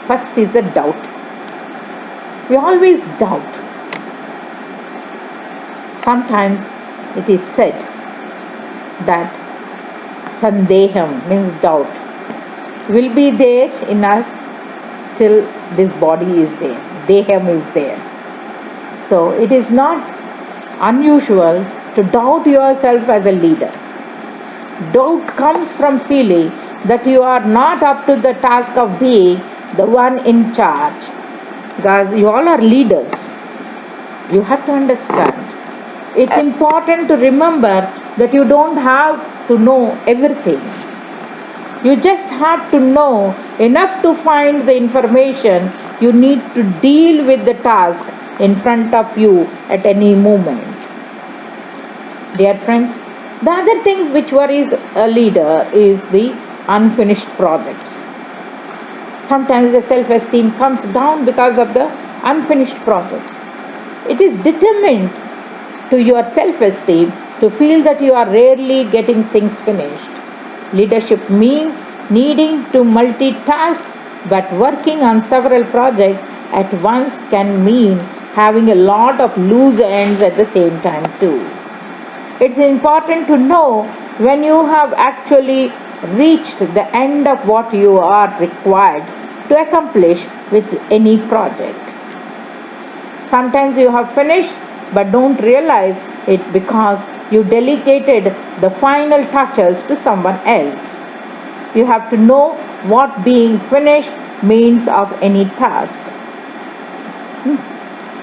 Speaker 1: First is a doubt. We always doubt. Sometimes it is said that sandeham means doubt will be there in us till this body is there. Deham is there. So it is not unusual to doubt yourself as a leader. Doubt comes from feeling that you are not up to the task of being the one in charge. Because you all are leaders. You have to understand. It's important to remember that you don't have to know everything. You just have to know enough to find the information you need to deal with the task in front of you at any moment. Dear friends, the other thing which worries a leader is the unfinished projects. Sometimes the self-esteem comes down because of the unfinished projects. It is determined to your self-esteem to feel that you are rarely getting things finished. Leadership means needing to multitask, but working on several projects at once can mean having a lot of loose ends at the same time too. It's important to know when you have actually reached the end of what you are required to accomplish with any project. Sometimes you have finished but don't realize it because you delegated the final touches to someone else. You have to know what being finished means of any task.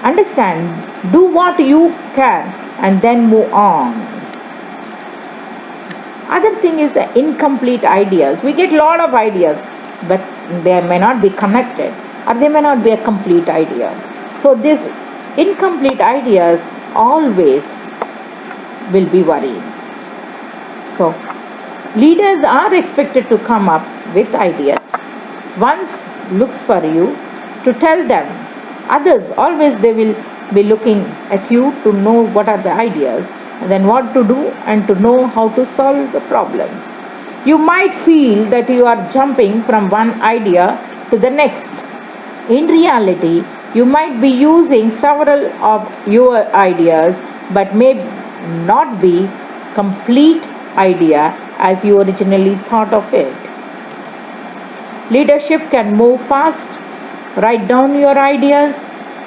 Speaker 1: Understand, do what you can and then move on. Other thing is the incomplete ideas. We get a lot of ideas, but they may not be connected or they may not be a complete idea. So these incomplete ideas always will be worrying. So leaders are expected to come up with ideas. Once looks for you to tell them. Others always they will be looking at you to know what are the ideas and then what to do and to know how to solve the problems. You might feel that you are jumping from one idea to the next. In reality, you might be using several of your ideas but may not be complete idea as you originally thought of it. Leadership can move fast. Write down your ideas.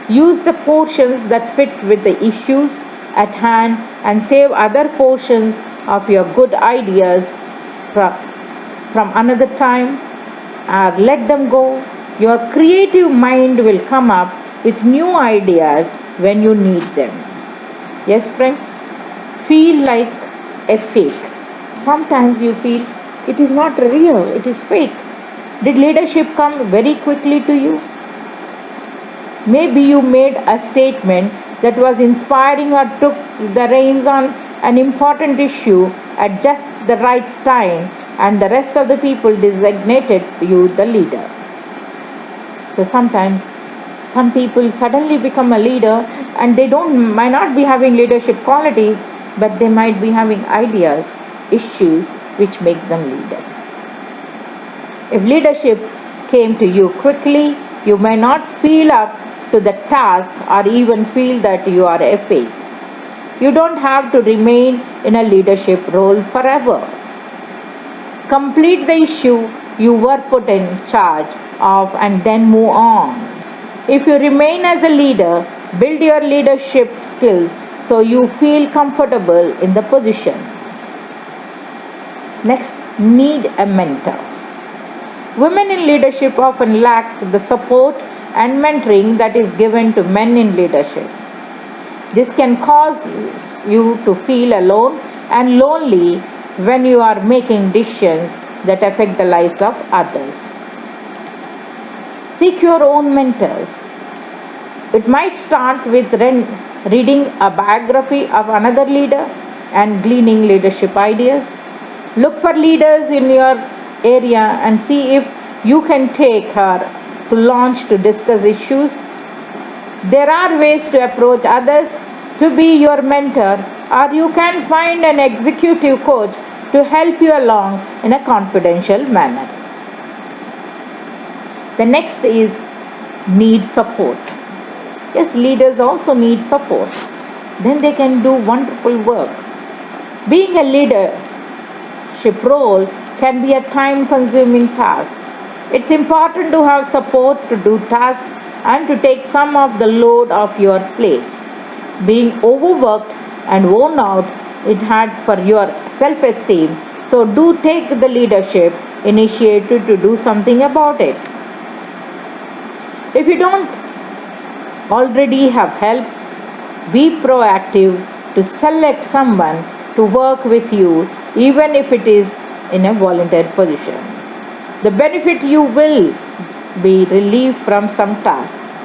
Speaker 1: Use the portions that fit with the issues at hand and save other portions of your good ideas from another time or let them go. Your creative mind will come up with new ideas when you need them. Yes, friends, feel like a fake. Sometimes you feel it is not real, it is fake. Did leadership come very quickly to you? Maybe you made a statement that was inspiring or took the reins on an important issue at just the right time and the rest of the people designated you the leader. So sometimes some people suddenly become a leader and they might not be having leadership qualities, but they might be having ideas, issues which make them leader. If leadership came to you quickly, you may not feel up to the task or even feel that you are a fake. You don't have to remain in a leadership role forever. Complete the issue you were put in charge of and then move on. If you remain as a leader, build your leadership skills so you feel comfortable in the position. Next, need a mentor. Women in leadership often lack the support and mentoring that is given to men in leadership. This can cause you to feel alone and lonely when you are making decisions that affect the lives of others. Seek your own mentors. It might start with reading a biography of another leader and gleaning leadership ideas. Look for leaders in your area and see if you can take her to launch to discuss issues. There are ways to approach others to be your mentor, or you can find an executive coach to help you along in a confidential manner. The next is need support. Yes, leaders also need support. Then they can do wonderful work. Being a leadership role can be a time consuming task. It's important to have support to do tasks and to take some of the load off your plate. Being overworked and worn out, it hard for your self esteem. So, do take the leadership initiative to do something about it. If you don't already have help, be proactive to select someone to work with you, even if it is in a volunteer position. The benefit you will be relieved from some tasks.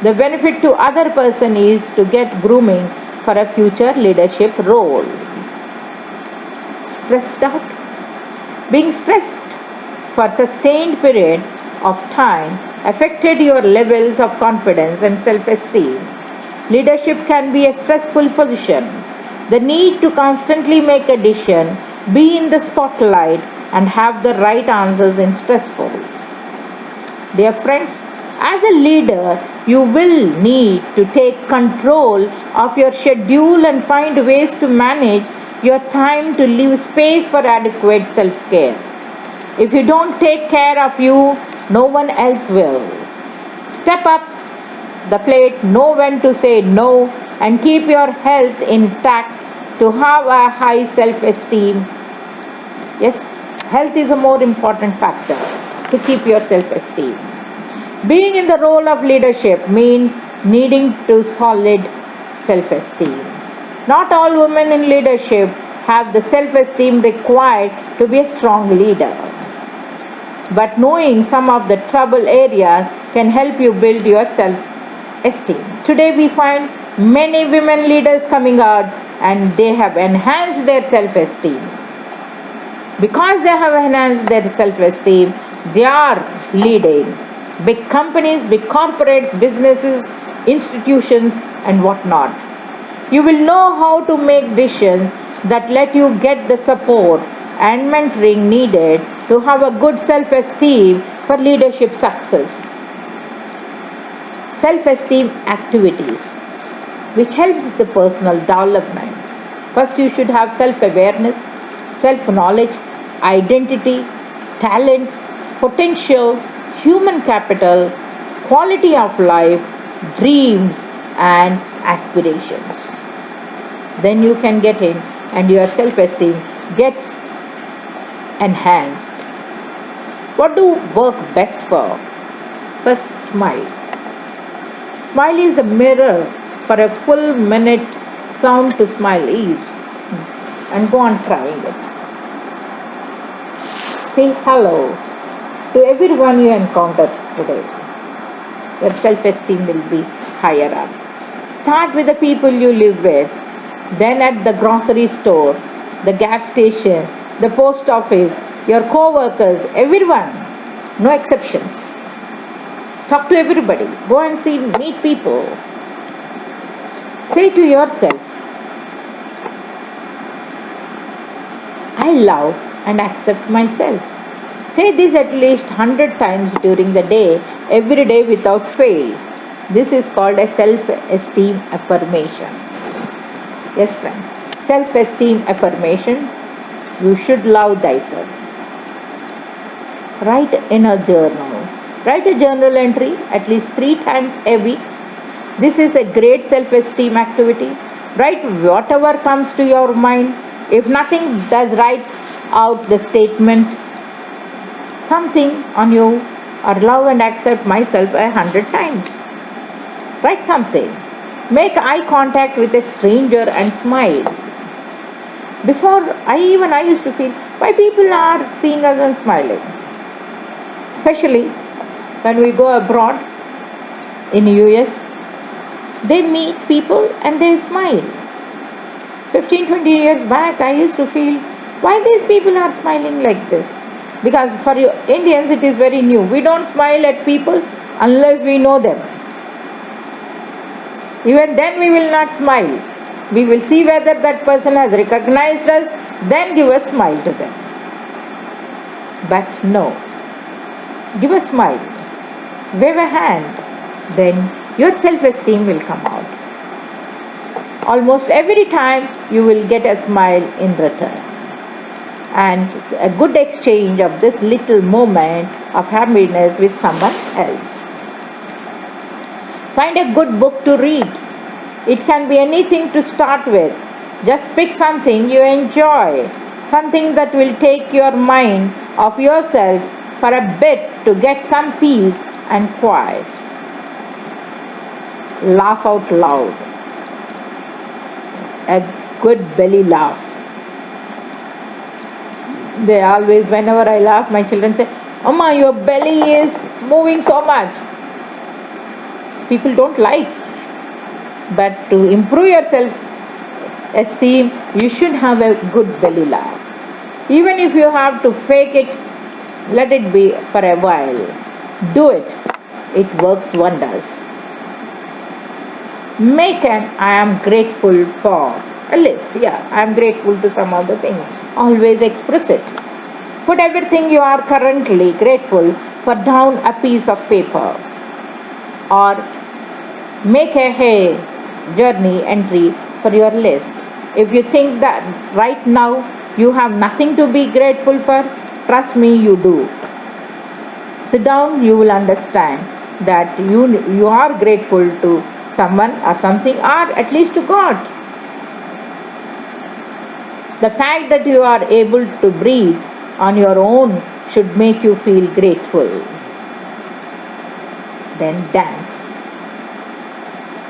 Speaker 1: The benefit to other person is to get grooming for a future leadership role. Stressed out? Being stressed for sustained period of time affected your levels of confidence and self-esteem. Leadership can be a stressful position. The need to constantly make a decision, be in the spotlight, and have the right answers is stressful. Dear friends, as a leader, you will need to take control of your schedule and find ways to manage your time to leave space for adequate self-care. If you don't take care of you, no one else will. Step up the plate, know when to say no, and keep your health intact to have a high self-esteem. Yes, health is a more important factor to keep your self-esteem. Being in the role of leadership means needing to solid self-esteem. Not all women in leadership have the self-esteem required to be a strong leader. But knowing some of the trouble areas can help you build your self-esteem. Today we find many women leaders coming out and they have enhanced their self-esteem. Because they have enhanced their self-esteem, they are leading big companies, big corporates, businesses, institutions, and whatnot. You will know how to make decisions that let you get the support and mentoring needed to have a good self-esteem for leadership success. Self-esteem activities, which helps the personal development. First, you should have self-awareness, self-knowledge, identity, talents, potential, human capital, quality of life, dreams, and aspirations. Then you can get in and your self-esteem gets enhanced. What do work best for? First, smile. Smile is the mirror for a full minute. Sound to smile is, and go on trying it. Say hello to everyone you encounter today. Your self-esteem will be higher up. Start with the people you live with, then at the grocery store, the gas station, the post office, your co-workers, everyone, no exceptions. Talk to everybody. Go and meet people. Say to yourself, I love and accept myself. Say this at least 100 times during the day, every day without fail. This is called a self-esteem affirmation. Yes, friends. Self-esteem affirmation. You should love thyself. Write in a journal. Write a journal entry at least 3 times a week. This is a great self-esteem activity. Write whatever comes to your mind. If nothing, does write out the statement, something on you, or love and accept myself 100 times. Write something. Make eye contact with a stranger and smile. Before, I used to feel why people are seeing us and smiling. Especially when we go abroad in US, they meet people and they smile. 15-20 years back, I used to feel why these people are smiling like this. Because for you Indians, it is very new. We don't smile at people unless we know them. Even then, we will not smile. We will see whether that person has recognized us, then give a smile to them. But no, give a smile. wave a hand, then your self-esteem will come out. Almost every time you will get a smile in return. And a good exchange of this little moment of happiness with someone else. Find a good book to read. It can be anything to start with. Just pick something you enjoy, something that will take your mind off yourself for a bit to get some peace and quiet. Laugh out loud. A good belly laugh. They always, whenever I laugh, my children say, "Amma, your belly is moving so much." People don't like. But to improve your self-esteem, you should have a good belly laugh. Even if you have to fake it, let it be for a while. Do it. It works wonders. Make an "I am grateful for" a list. Yeah, I am grateful to some other thing. Always express it. Put everything you are currently grateful for down a piece of paper. Or make a journey entry for your list. If you think that right now you have nothing to be grateful for, trust me, you do. Sit down, you will understand that you are grateful to someone or something, or at least to God. The fact that you are able to breathe on your own should make you feel grateful. Then dance.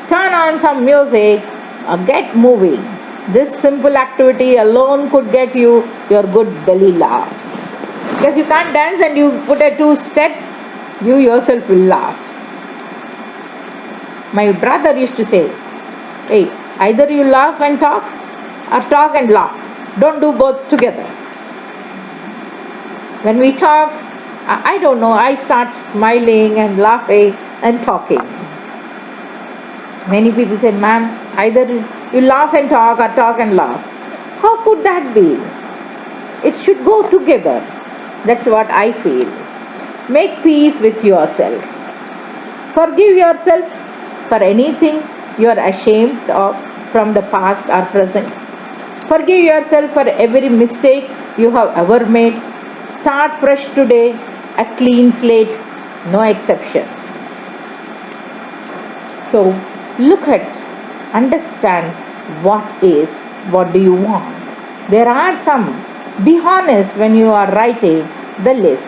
Speaker 1: Turn on some music or get moving. This simple activity alone could get you your good belly laugh. Because you can't dance and you put a 2 steps, you yourself will laugh. My brother used to say, "Hey, either you laugh and talk or talk and laugh. Don't do both together." When we talk, I don't know, I start smiling and laughing and talking. Many people say, "Ma'am, either you laugh and talk or talk and laugh." How could that be? It should go together. That's what I feel. Make peace with yourself. Forgive yourself for anything you are ashamed of from the past or present. Forgive yourself for every mistake you have ever made. Start fresh today, a clean slate, no exception. So, look at, understand what do you want. There are some. Be honest when you are writing the list.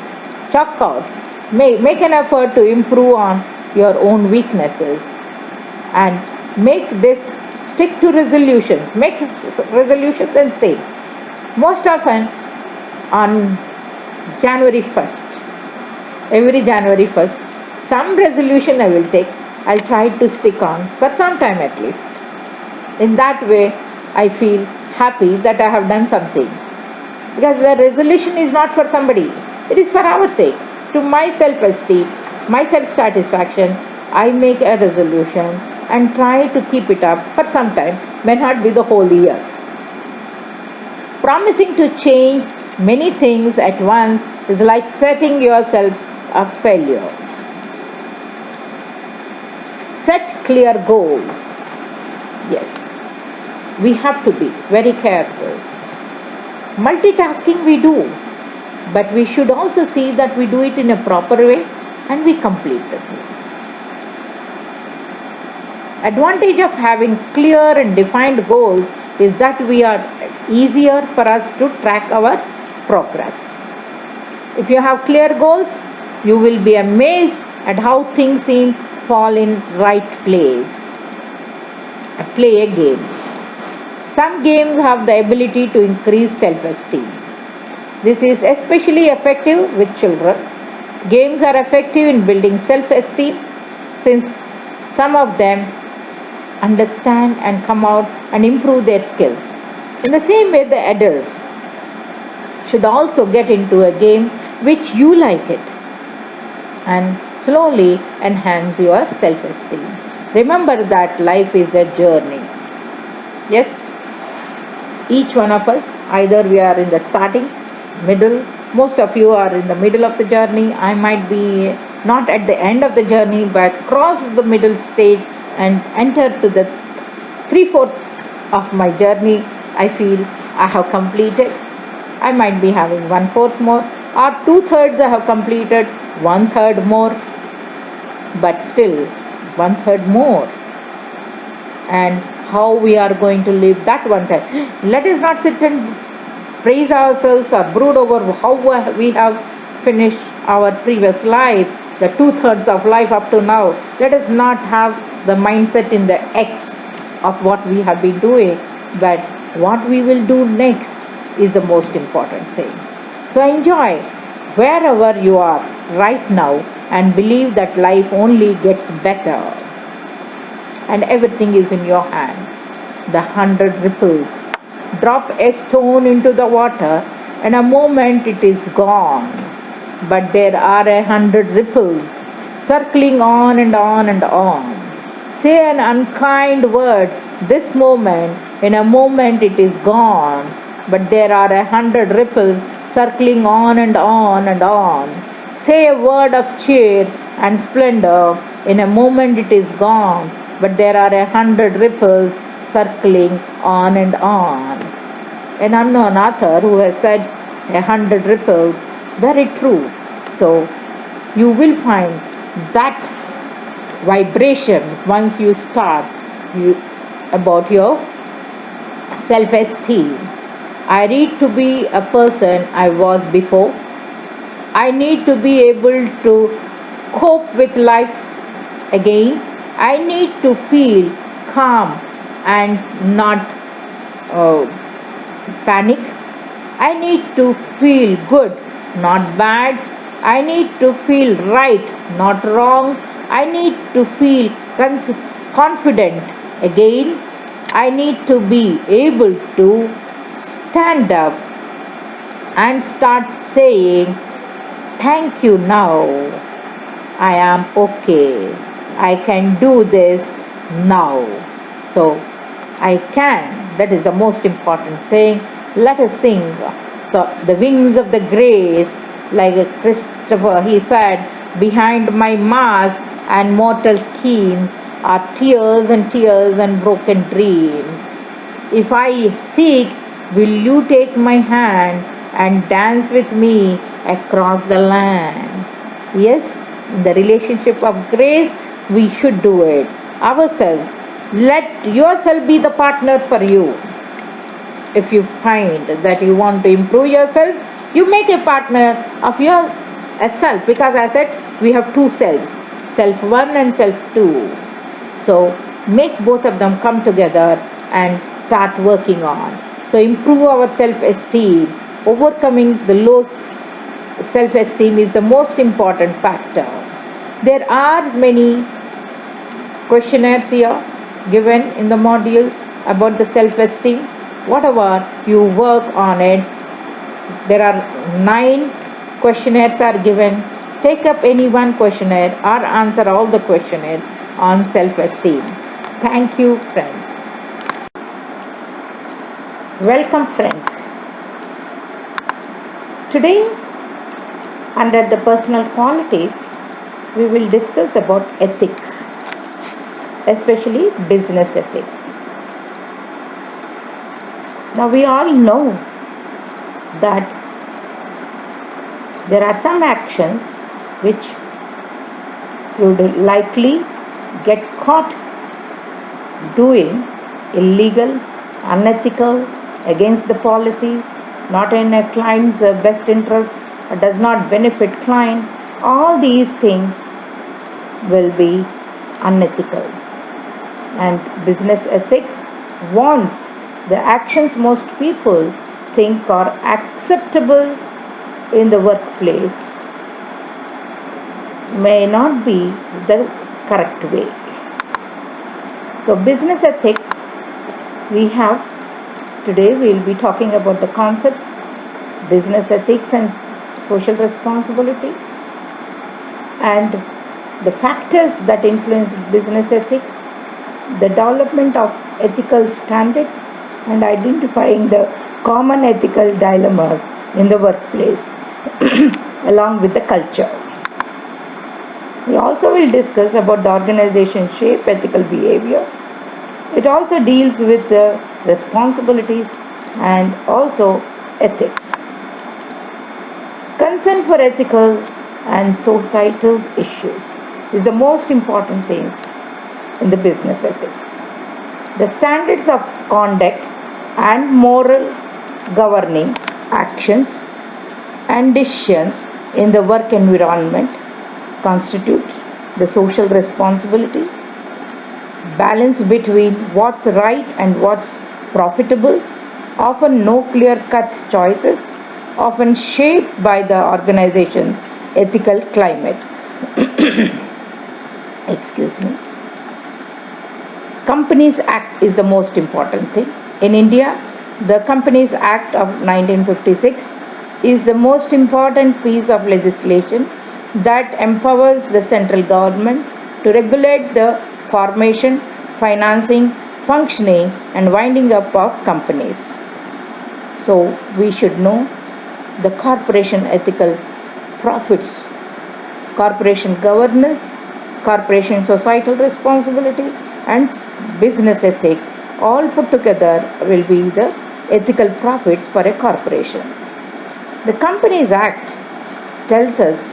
Speaker 1: Chalk out. Make an effort to improve on your own weaknesses. And make this, stick to resolutions. Make resolutions and stay. Most often on January 1st, every January 1st, some resolution I will take. I'll try to stick on for some time at least. In that way, I feel happy that I have done something. Because the resolution is not for somebody, it is for our sake. To my self-esteem, my self-satisfaction, I make a resolution and try to keep it up for some time, may not be the whole year. Promising to change many things at once is like setting yourself up failure. Set clear goals. Yes, we have to be very careful. Multitasking we do, but we should also see that we do it in a proper way and we complete the thing. Advantage of having clear and defined goals is that we are easier for us to track our progress. If you have clear goals, you will be amazed at how things fall in right place. Play a game. Some games have the ability to increase self-esteem. This is especially effective with children. Games are effective in building self-esteem since some of them understand and come out and improve their skills. In the same way, the adults should also get into a game which you like it and slowly enhance your self-esteem. Remember that life is a journey. Yes, each one of us, either we are in the starting, middle, most of you are in the middle of the journey. I might be not at the end of the journey, but cross the middle stage and enter to the 3/4 of my journey, I feel I have completed. I might be having 1/4 more, or 2/3 I have completed, 1/3 more, but still 1/3 more. And how we are going to live that 1/3. Let us not sit and praise ourselves or brood over how we have finished our previous life, the 2/3 of life up to now. Let us not have the mindset in the X of what we have been doing, but what we will do next is the most important thing. So enjoy wherever you are right now and believe that life only gets better and everything is in your hands. The 100 ripples. Drop a stone into the water, in a moment it is gone. But there are 100 ripples circling on and on and on. Say an unkind word this moment, in a moment it is gone. But there are 100 ripples circling on and on and on. Say a word of cheer and splendor, in a moment it is gone. But there are 100 ripples circling on and on. An unknown author who has said 100 ripples, very true. So you will find that vibration once you start about your self-esteem. I need to be a person I was before. I need to be able to cope with life again. I need to feel calm and not panic. I need to feel good, not bad. I need to feel right, not wrong. I need to feel confident again. I need to be able to stand up and start saying, thank you now. I am okay. I can do this now. So I can. That is the most important thing. Let us sing. So the wings of the grace, like Christopher, he said, behind my mask and mortal schemes are tears and tears and broken dreams. If I seek, will you take my hand and dance with me across the land? Yes, in the relationship of grace, we should do it ourselves. Let yourself be the partner for you. If you find that you want to improve yourself, you make a partner of yourself, because I said we have two selves, self 1 and self 2. So make both of them come together and start working on. So improve our self-esteem. Overcoming the low self-esteem is the most important factor. There are many questionnaires here given in the module about the self-esteem. Whatever you work on it, there are 9 questionnaires are given. Take up any one questionnaire or answer all the questionnaires on self-esteem. Thank you, friends. Welcome, friends. Today, under the personal qualities, we will discuss about ethics, especially business ethics. Now, we all know that there are some actions which would likely get caught doing illegal, unethical, against the policy, not in a client's best interest, or does not benefit client. All these things will be unethical. And business ethics wants the actions most people think are acceptable in the workplace may not be the correct way. So business ethics, we have today we will be talking about the concepts, business ethics and social responsibility, and the factors that influence business ethics, the development of ethical standards, and identifying the common ethical dilemmas in the workplace along with the culture. We also will discuss about the organization shape ethical behavior. It also deals with the responsibilities and also ethics. Concern for ethical and societal issues is the most important things in the business ethics. The standards of conduct and moral governing actions and decisions in the work environment constitute the social responsibility. Balance between what's right and what's profitable, often no clear cut choices, often shaped by the organization's ethical climate. Excuse me. Companies Act is the most important thing. In India, the Companies Act of 1956 is the most important piece of legislation that empowers the central government to regulate the formation, financing, functioning, and winding up of companies. So we should know the corporation ethical profits, corporation governance, corporation societal responsibility, and business ethics all put together will be the ethical profits for a corporation. The Companies Act tells us,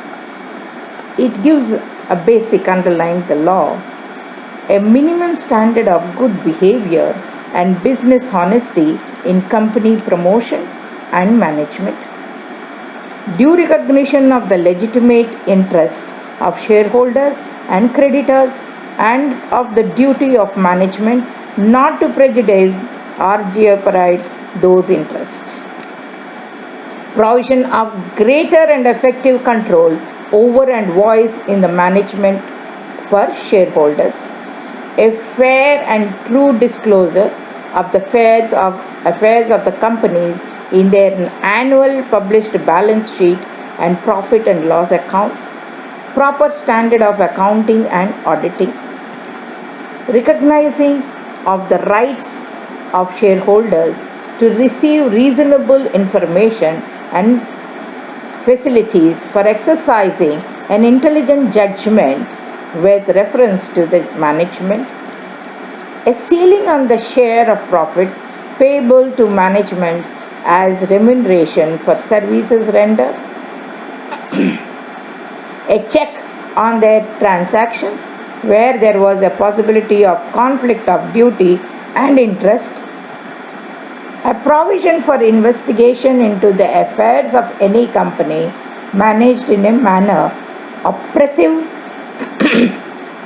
Speaker 1: it gives a basic underlying the law, a minimum standard of good behavior and business honesty in company promotion and management. Due recognition of the legitimate interests of shareholders and creditors and of the duty of management not to prejudice or jeopardize those interests. Provision of greater and effective control over and voice in the management for shareholders. A fair and true disclosure of the affairs of the companies in their annual published balance sheet and profit and loss accounts. Proper standard of accounting and auditing. Recognizing of the rights of shareholders to receive reasonable information and facilities for exercising an intelligent judgment with reference to the management. A ceiling on the share of profits payable to management as remuneration for services rendered. A check on their transactions where there was a possibility of conflict of duty and interest. A provision for investigation into the affairs of any company managed in a manner oppressive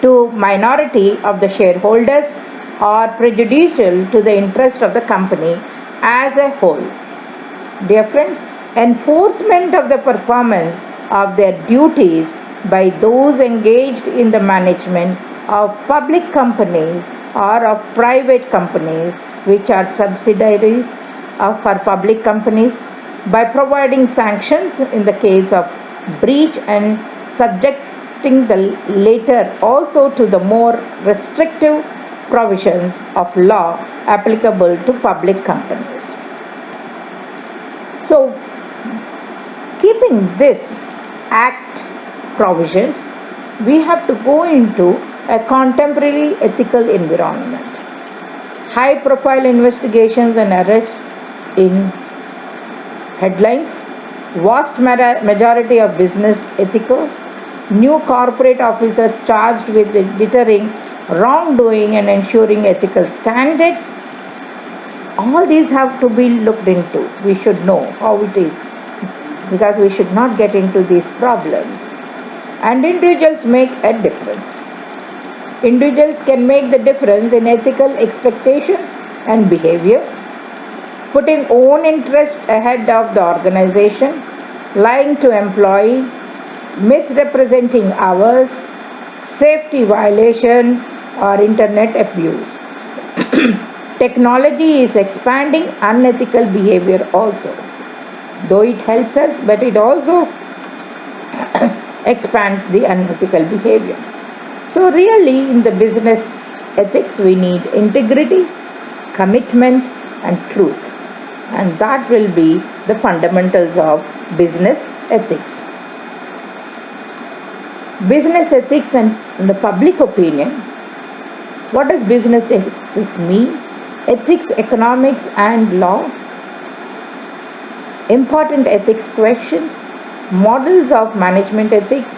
Speaker 1: to minority of the shareholders or prejudicial to the interest of the company as a whole. Dear friends, enforcement of the performance of their duties by those engaged in the management of public companies or of private companies which are subsidiaries for public companies by providing sanctions in the case of breach and subjecting the latter also to the more restrictive provisions of law applicable to public companies. So, keeping this Act provisions, we have to go into a contemporary ethical environment. High profile investigations and arrests in headlines, vast majority of business ethical, new corporate officers charged with deterring wrongdoing and ensuring ethical standards. All these have to be looked into. We should know how it is, because we should not get into these problems. And individuals make a difference. Individuals can make the difference in ethical expectations and behavior, putting own interest ahead of the organization, lying to employee, misrepresenting hours, safety violation, or internet abuse. Technology is expanding unethical behavior also. Though it helps us, but it also expands the unethical behavior. So really in the business ethics we need integrity, commitment and truth. And that will be the fundamentals of business ethics. Business ethics and the public opinion. What does business ethics mean? Ethics, economics, and law. Important ethics questions. Models of management ethics.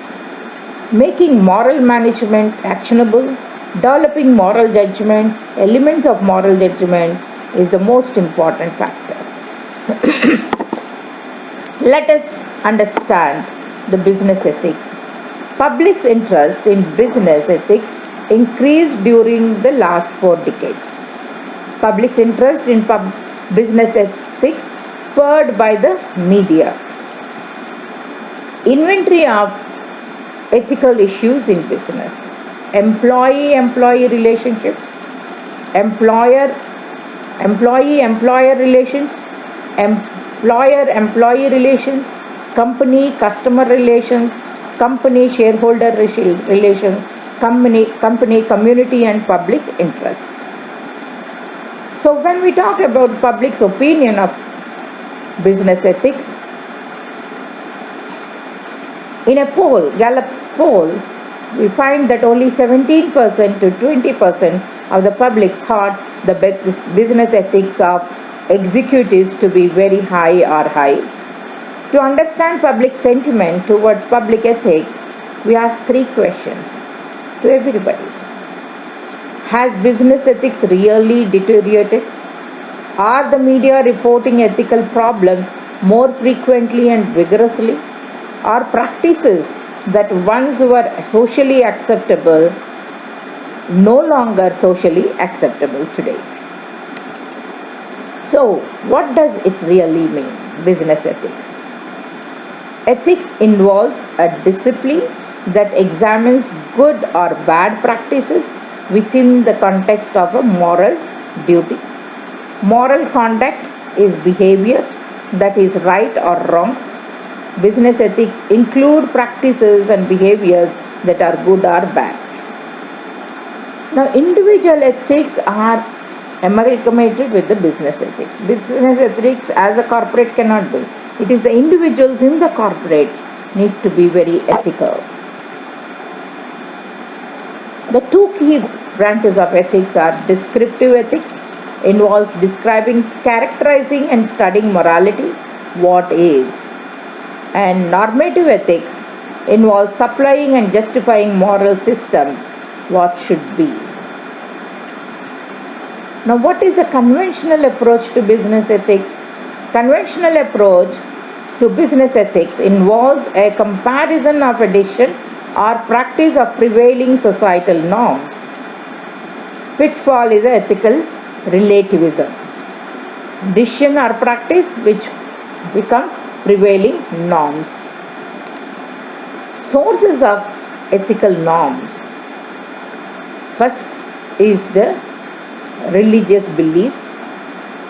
Speaker 1: Making moral management actionable. Developing moral judgment. Elements of moral judgment is the most important factor. Let us understand the business ethics. Public's interest in business ethics increased during the last 4 decades. Public's interest in business ethics spurred by the media. Inventory of ethical issues in business. Employee-employee relationship, employee-employer relations, employer-employee relations, company-customer relations, company-shareholder relations, company-community and public interest. So when we talk about public's opinion of business ethics, in a poll, Gallup poll, we find that only 17% to 20% of the public thought the business ethics of executives to be very high or high. To understand public sentiment towards public ethics, we ask 3 questions to everybody. Has business ethics really deteriorated? Are the media reporting ethical problems more frequently and vigorously? Are practices that once were socially acceptable no longer socially acceptable today? So, what does it really mean, business ethics? Ethics involves a discipline that examines good or bad practices within the context of a moral duty. Moral conduct is behavior that is right or wrong. Business ethics include practices and behaviors that are good or bad. Now, individual ethics are amalgamated with the business ethics. Business ethics as a corporate cannot be. It is the individuals in the corporate need to be very ethical. The 2 key branches of ethics are descriptive ethics, involves describing, characterizing and studying morality, what is. And normative ethics involves supplying and justifying moral systems, what should be. Now, what is a conventional approach to business ethics? Conventional approach to business ethics involves a comparison of a decision or practice of prevailing societal norms. Pitfall is ethical relativism. Decision or practice which becomes prevailing norms. Sources of ethical norms. First is the religious beliefs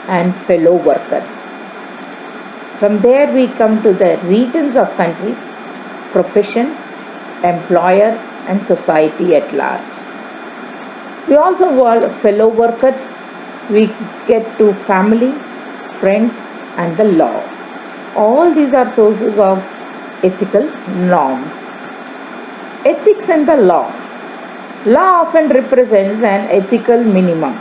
Speaker 1: and fellow workers. From there we come to the regions of country, profession, employer and society at large. We also involve fellow workers. We get to family, friends and the law. All these are sources of ethical norms. Ethics and the law. Law often represents an ethical minimum.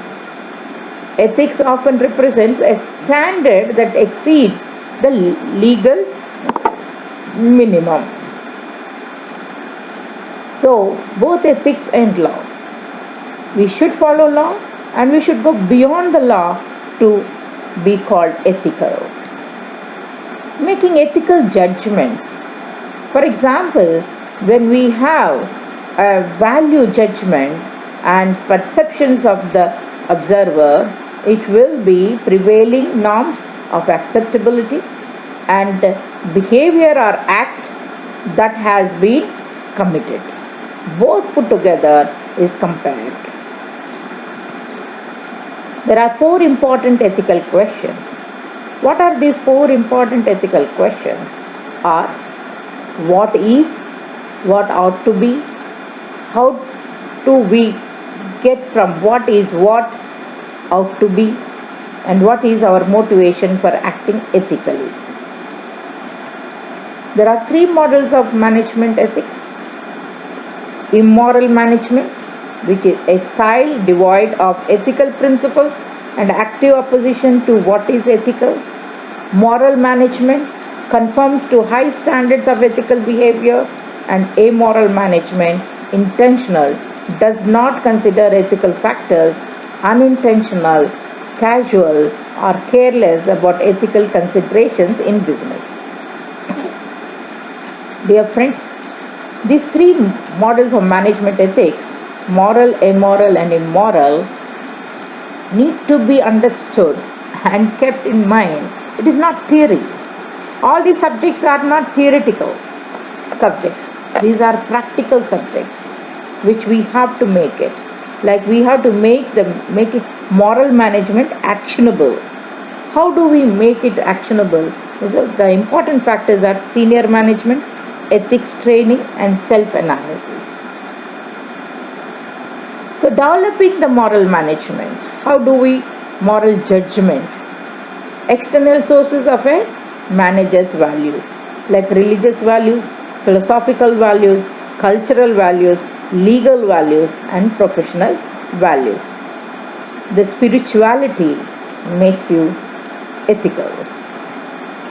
Speaker 1: Ethics often represents a standard that exceeds the legal minimum. So, both ethics and law. We should follow law and we should go beyond the law to be called ethical. Making ethical judgments. For example, when we have a value judgment and perceptions of the observer, it will be prevailing norms of acceptability and behavior or act that has been committed. Both put together is compared. There are 4 important ethical questions. What are these 4 important ethical questions? Are what is, what ought to be, how do we get from what is what ought to be, and what is our motivation for acting ethically. There are 3 models of management ethics. immoral management, which is a style devoid of ethical principles and active opposition to what is ethical. Moral management conforms to high standards of ethical behavior, and amoral management, intentional, does not consider ethical factors, unintentional, casual, or careless about ethical considerations in business. Dear friends, these three models of management ethics, moral, amoral, and immoral, need to be understood and kept in mind. It is not theory. All these subjects are not theoretical subjects. These are practical subjects which we have to make it. Like we have to make it moral management actionable. How do we make it actionable? The important factors are senior management, ethics training, and self-analysis. So developing the moral management. How do we moral judgment? External sources of a manager's values, like religious values, philosophical values, cultural values, legal values, and professional values. The spirituality makes you ethical.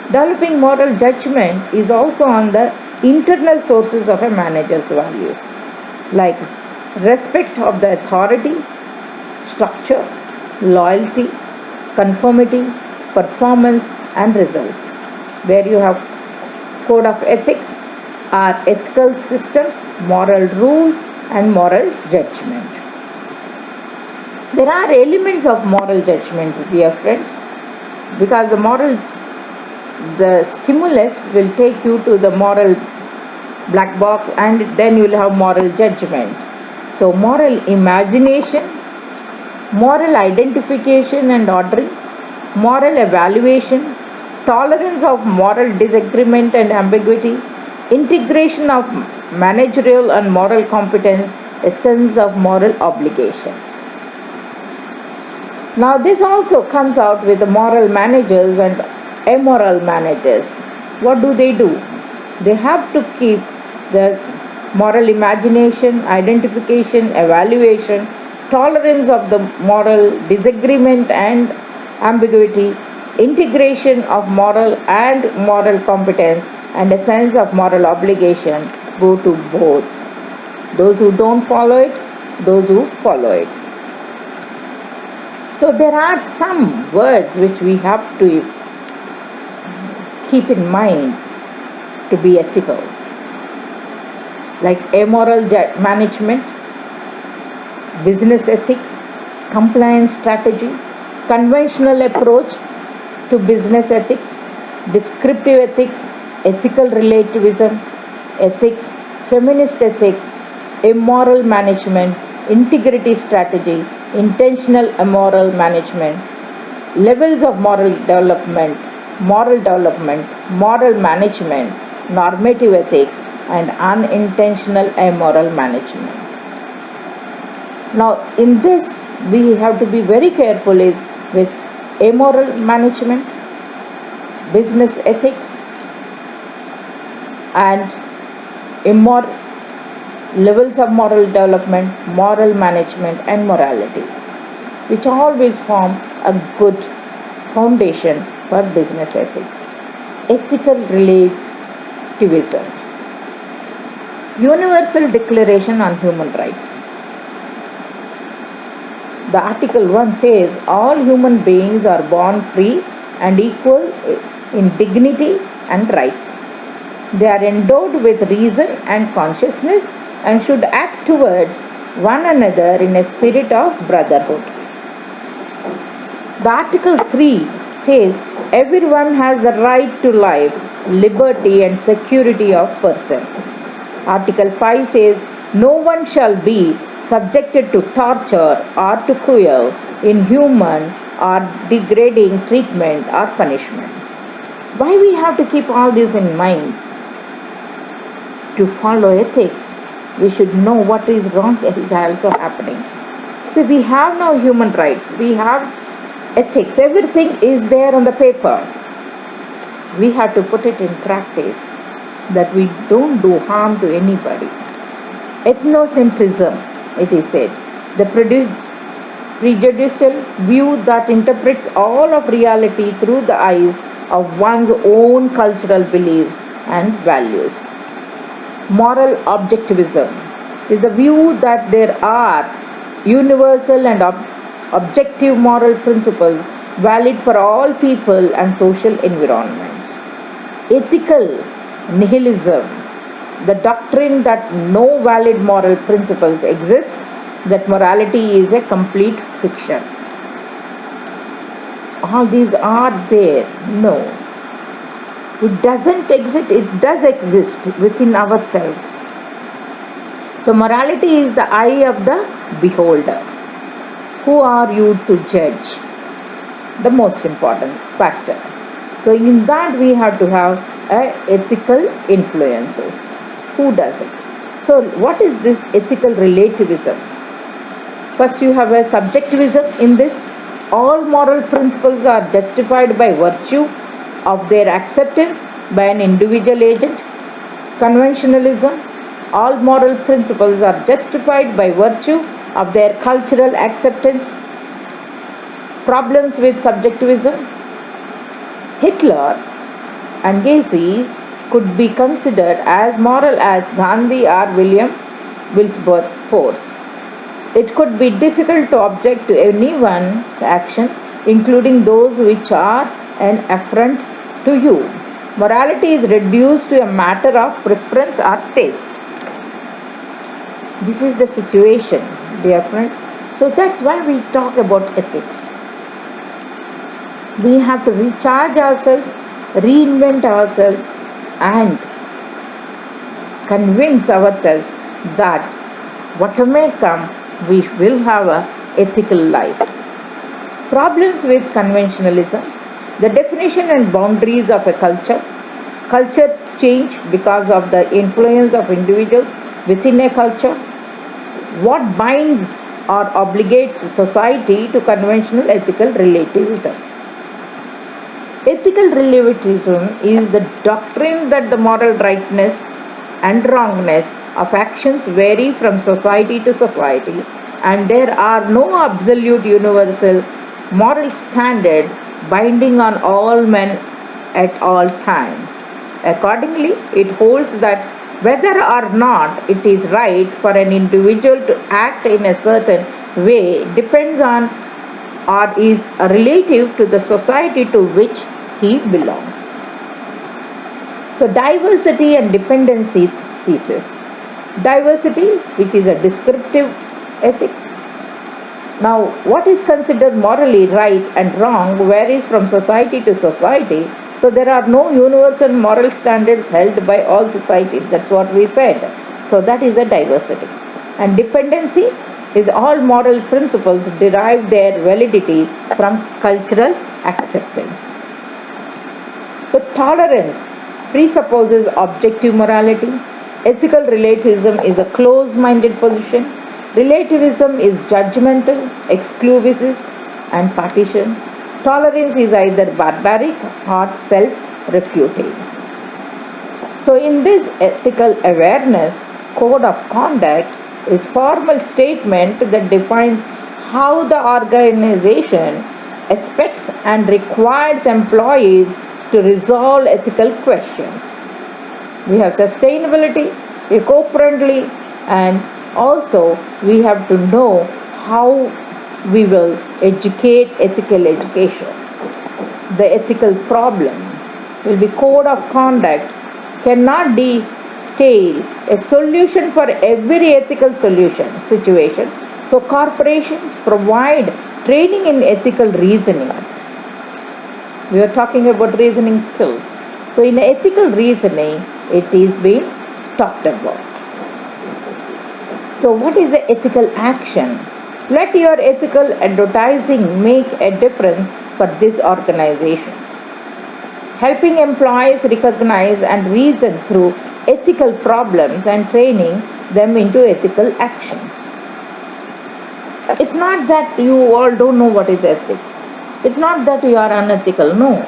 Speaker 1: Developing moral judgment is also on the internal sources of a manager's values, like respect of the authority, structure, loyalty, conformity, performance, and results. Where you have code of ethics are ethical systems, moral rules, and moral judgment. There are elements of moral judgment, dear friends, because the stimulus will take you to the moral black box, and then you will have moral judgment. So moral imagination, moral identification and ordering, moral evaluation, tolerance of moral disagreement and ambiguity, integration of managerial and moral competence, a sense of moral obligation. Now this also comes out with the moral managers and amoral managers. What do? They have to keep the moral imagination, identification, evaluation, tolerance of the moral disagreement and ambiguity, integration of moral and moral competence, and a sense of moral obligation go to both. Those who don't follow it, those who follow it. So there are some words which we have to keep in mind to be ethical, like amoral management, business ethics, compliance strategy, conventional approach to business ethics, descriptive ethics, ethical relativism, ethics, feminist ethics, immoral management, integrity strategy, intentional immoral management, levels of moral development, moral management, normative ethics, and unintentional immoral management. Now in this we have to be very careful is with amoral management, business ethics, and immoral levels of moral development, moral management, and morality, which always form a good foundation for business ethics. Ethical relativism. Universal Declaration on Human Rights. The Article 1 says all human beings are born free and equal in dignity and rights. They are endowed with reason and consciousness and should act towards one another in a spirit of brotherhood. The Article 3 says everyone has the right to life, liberty, and security of person. Article 5 says no one shall be subjected to torture or to cruel, inhuman, or degrading treatment or punishment. Why we have to keep all this in mind? To follow ethics, we should know what is wrong is also happening. So we have no human rights, we have ethics, everything is there on the paper. We have to put it in practice that we don't do harm to anybody. ethnocentrism, it is said, the prejudicial view that interprets all of reality through the eyes of one's own cultural beliefs and values. Moral objectivism is the view that there are universal and objective moral principles valid for all people and social environments. Ethical nihilism, the doctrine that no valid moral principles exist, that morality is a complete fiction. All these are there. No. It doesn't exist, it does exist within ourselves. So, morality is the eye of the beholder. Who are you to judge? The most important factor. So, in that we have to have ethical influences. Who does it? So, what is this ethical relativism? First, you have a subjectivism in this. All moral principles are justified by virtue of their acceptance by an individual agent. Conventionalism, all moral principles are justified by virtue of their cultural acceptance. Problems with subjectivism. Hitler and Gacy could be considered as moral as Gandhi or William Wilberforce. It could be difficult to object to anyone's action, including those which are an affront to you. Morality is reduced to a matter of preference or taste. This is the situation, dear friends. So that's why we talk about ethics. We have to recharge ourselves, reinvent ourselves, and convince ourselves that whatever may come, we will have an ethical life. Problems with conventionalism. The definition and boundaries of a culture. Cultures change because of the influence of individuals within a culture. What binds or obligates society to conventional ethical relativism? Ethical relativism is the doctrine that the moral rightness and wrongness of actions vary from society to society, and there are no absolute universal moral standards binding on all men at all times. Accordingly, it holds that whether or not it is right for an individual to act in a certain way depends on or is relative to the society to which he belongs. So, diversity and dependency thesis. Diversity, which is a descriptive ethics. Now, what is considered morally right and wrong varies from society to society. So, there are no universal moral standards held by all societies. That's what we said. So, that is a diversity. And dependency is all moral principles derive their validity from cultural acceptance. So, tolerance presupposes objective morality. Ethical relativism is a close-minded position. Relativism is judgmental, exclusivist, and partisan. Tolerance is either barbaric or self-refuting. So, in this ethical awareness, code of conduct is formal statement that defines how the organization expects and requires employees to resolve ethical questions. We have sustainability, eco-friendly, and also we have to know how we will educate ethical education. The ethical problem will be code of conduct cannot detail a solution for every ethical situation. So corporations provide training in ethical reasoning. We are talking about reasoning skills. So in ethical reasoning, it is being talked about. So what is the ethical action? Let your ethical advertising make a difference for this organization. Helping employees recognize and reason through ethical problems and training them into ethical actions. It's not that you all don't know what is ethics. It's not that you are unethical. No.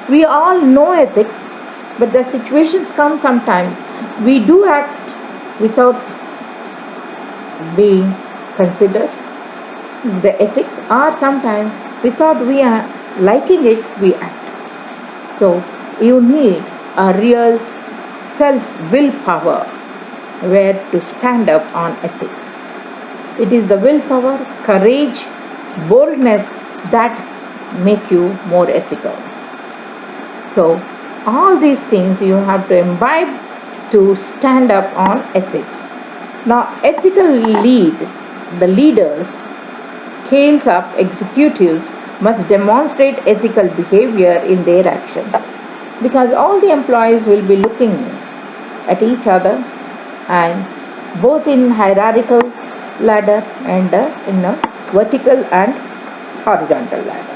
Speaker 1: We all know ethics, but the situations come sometimes. We do act without being considered. The ethics are sometimes without we are liking it, we act. So you need a real self willpower where to stand up on ethics. It is the willpower, courage, boldness that make you more ethical. So all these things you have to imbibe to stand up on ethics. Now ethical the leaders, scales up executives must demonstrate ethical behavior in their actions because all the employees will be looking at each other and both in hierarchical ladder and in a vertical and horizontal ladder.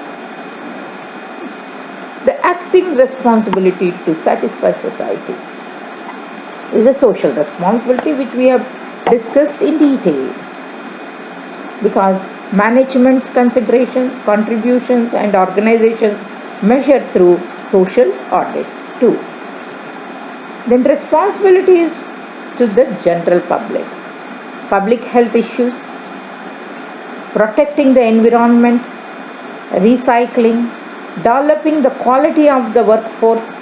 Speaker 1: The acting responsibility to satisfy society is a social responsibility which we have discussed in detail because management's considerations, contributions and organizations measured through social audits too. Then responsibilities to the general public health issues, protecting the environment, recycling, developing the quality of the workforce,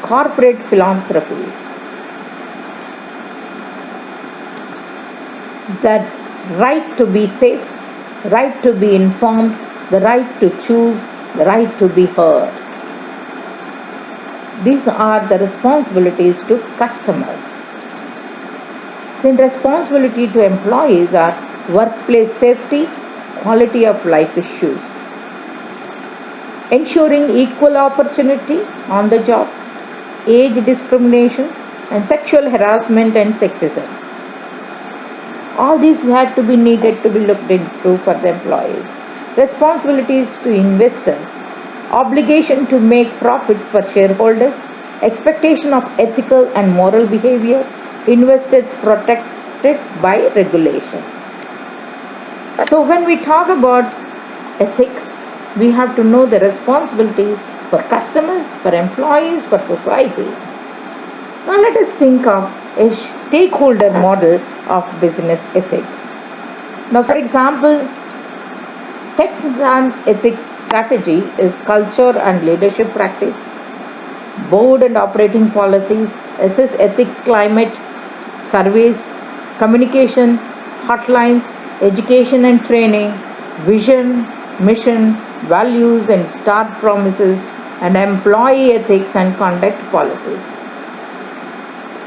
Speaker 1: corporate philanthropy. The right to be safe, right to be informed, the right to choose, the right to be heard. These are the responsibilities to customers. Then responsibility to employees are workplace safety, quality of life issues, ensuring equal opportunity on the job, age discrimination and sexual harassment and sexism. All these had to be needed to be looked into for the employees. Responsibilities to investors, obligation to make profits for shareholders, expectation of ethical and moral behavior, investors protected by regulation. So when we talk about ethics, we have to know the responsibility for customers, for employees, for society. Now let us think of a stakeholder model of business ethics. Now for example, Texan ethics strategy is culture and leadership practice, board and operating policies, assess ethics climate, surveys, communication, hotlines, education and training, vision, mission, values and start promises, and employee ethics and conduct policies.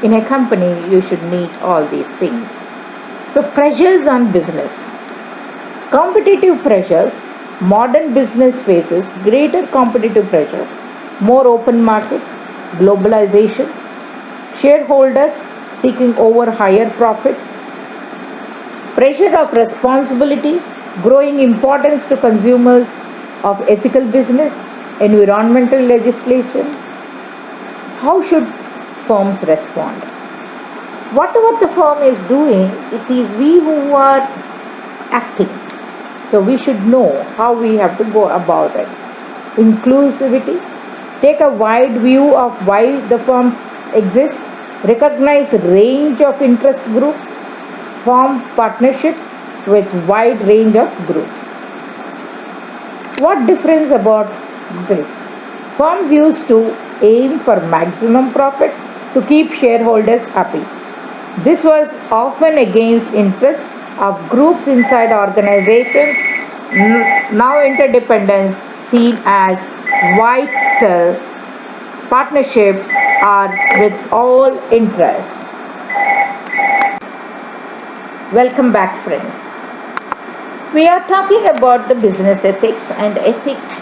Speaker 1: In a company, you should meet all these things. So, pressures on business. Competitive pressures. Modern business faces greater competitive pressure, more open markets, globalization, shareholders seeking over higher profits, pressure of responsibility, growing importance to consumers of ethical business, environmental legislation. How should firms respond? Whatever the firm is doing, it is we who are acting. So we should know how we have to go about it. Inclusivity, take a wide view of why the firms exist, recognize range of interest groups, form partnership with wide range of groups. What difference about this? Firms used to aim for maximum profits to keep shareholders happy. This was often against interests of groups inside organizations. Now interdependence seen as vital. Partnerships are with all interests. Welcome back, friends. We are talking about the business ethics and ethics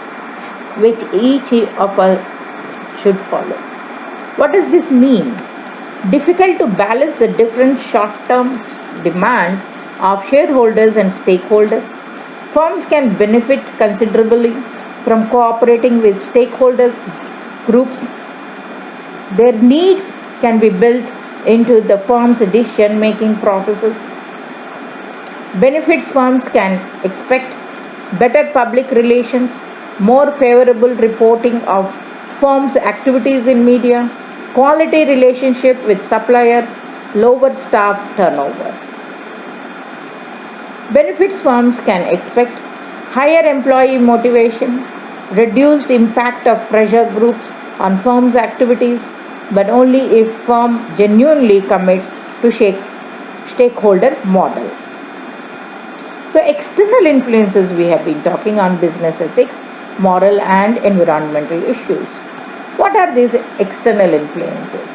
Speaker 1: which each of us should follow. What does this mean? Difficult to balance the different short-term demands of shareholders and stakeholders. Firms can benefit considerably from cooperating with stakeholders groups. Their needs can be built into the firm's decision-making processes. Benefits firms can expect better public relations, more favorable reporting of firms' activities in media, quality relationship with suppliers, lower staff turnovers. Benefits firms can expect higher employee motivation, reduced impact of pressure groups on firm's activities, but only if firm genuinely commits to stakeholder model. So external influences, we have been talking on business ethics, moral and environmental issues. What are these external influences?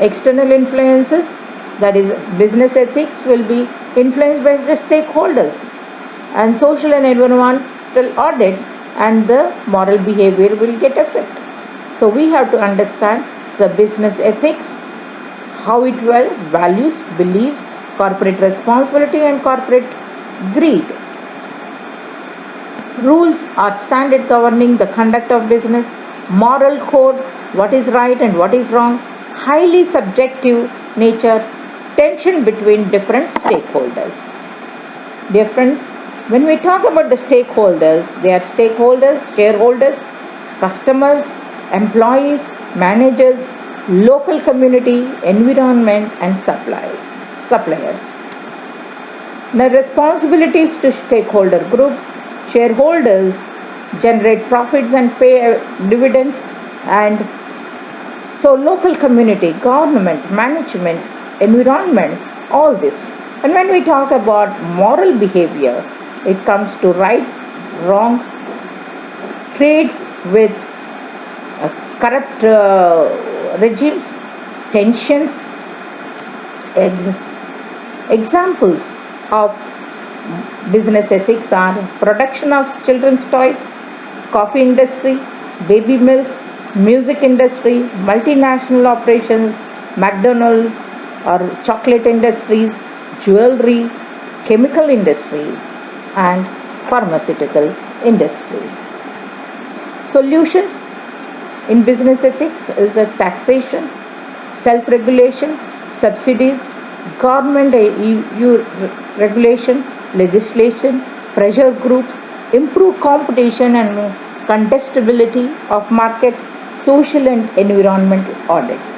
Speaker 1: External influences, that is business ethics, will be influenced by the stakeholders, and social and environmental audits and the moral behavior will get affected. So we have to understand the business ethics, how it values, beliefs, corporate responsibility and corporate greed. Rules are standard governing the conduct of business, moral code, what is right and what is wrong, highly subjective nature, tension between different stakeholders. Difference, when we talk about the stakeholders, they are stakeholders, shareholders, customers, employees, managers, local community, environment and suppliers. Now responsibilities to stakeholder groups: shareholders generate profits and pay dividends, and so local community, government, management, environment, all this. And when we talk about moral behavior, it comes to right, wrong, trade with corrupt regimes, tensions. Examples of business ethics are production of children's toys, coffee industry, baby milk, music industry, multinational operations, McDonald's or chocolate industries, jewelry, chemical industry and pharmaceutical industries. Solutions in business ethics is a taxation, self-regulation, subsidies, government EU regulation, legislation, pressure groups, improve competition and contestability of markets, social and environmental audits.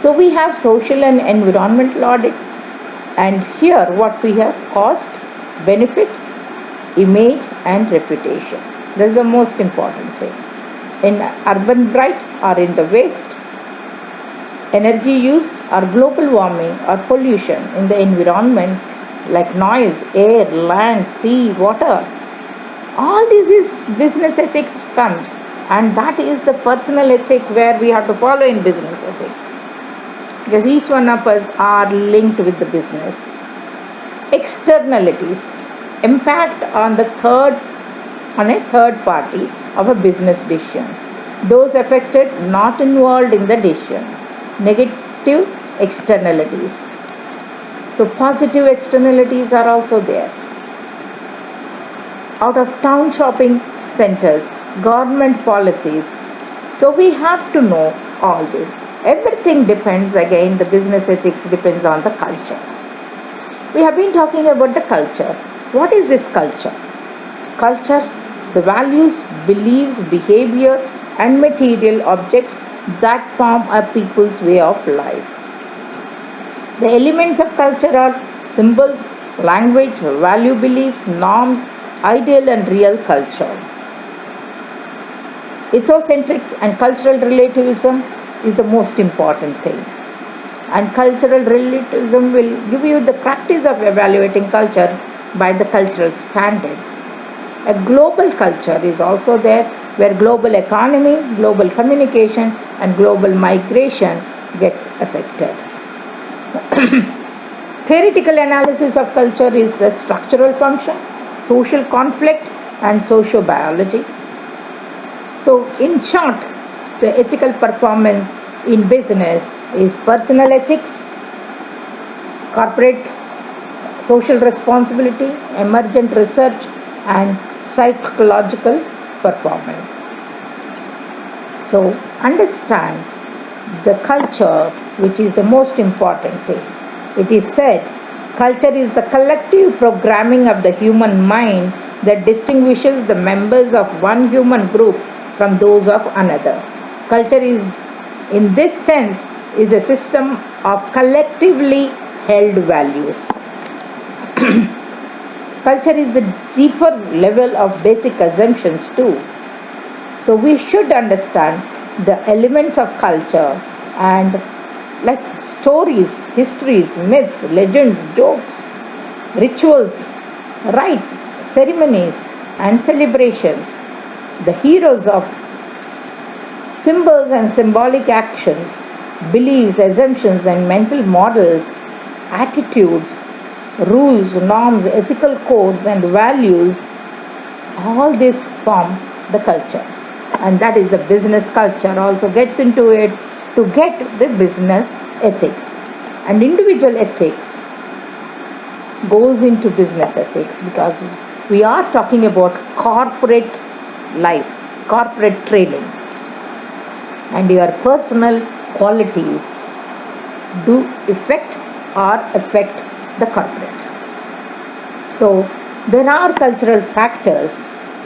Speaker 1: So we have social and environmental audits, and here what we have: cost, benefit, image and reputation. This is the most important thing. In urban blight or in the waste, energy use or global warming or pollution in the environment like noise, air, land, sea, water. All this is business ethics comes, and that is the personal ethic where we have to follow in business ethics, because each one of us are linked with the business. Externalities, impact on a third party of a business decision. Those affected not involved in the decision. Negative externalities. So positive externalities are also there. Out of town shopping centers, government policies. So we have to know all this. Everything depends, again, the business ethics depends on the culture. We have been talking about the culture. What is this culture? Culture, the values, beliefs, behavior and material objects that form a people's way of life. The elements of culture are symbols, language, value, beliefs, norms, ideal and real culture. Ethocentrics and cultural relativism is the most important thing. And cultural relativism will give you the practice of evaluating culture by the cultural standards. A global culture is also there, where global economy, global communication and global migration gets affected. Theoretical analysis of culture is the structural function, social conflict and sociobiology. So in short, the ethical performance in business is personal ethics, corporate social responsibility, emergent research and psychological performance. So understand the culture, which is the most important thing. It is said, culture is the collective programming of the human mind that distinguishes the members of one human group from those of another. Culture is, in this sense, is a system of collectively held values. Culture is the deeper level of basic assumptions too. So we should understand the elements of culture and like stories, histories, myths, legends, jokes, rituals, rites, ceremonies, and celebrations. The heroes of symbols and symbolic actions, beliefs, assumptions, and mental models, attitudes, rules, norms, ethical codes, and values, all this form the culture. And that is the business culture also gets into it to get the business ethics. And individual ethics goes into business ethics because we are talking about corporate life, corporate training, and your personal qualities do affect the corporate. So there are cultural factors,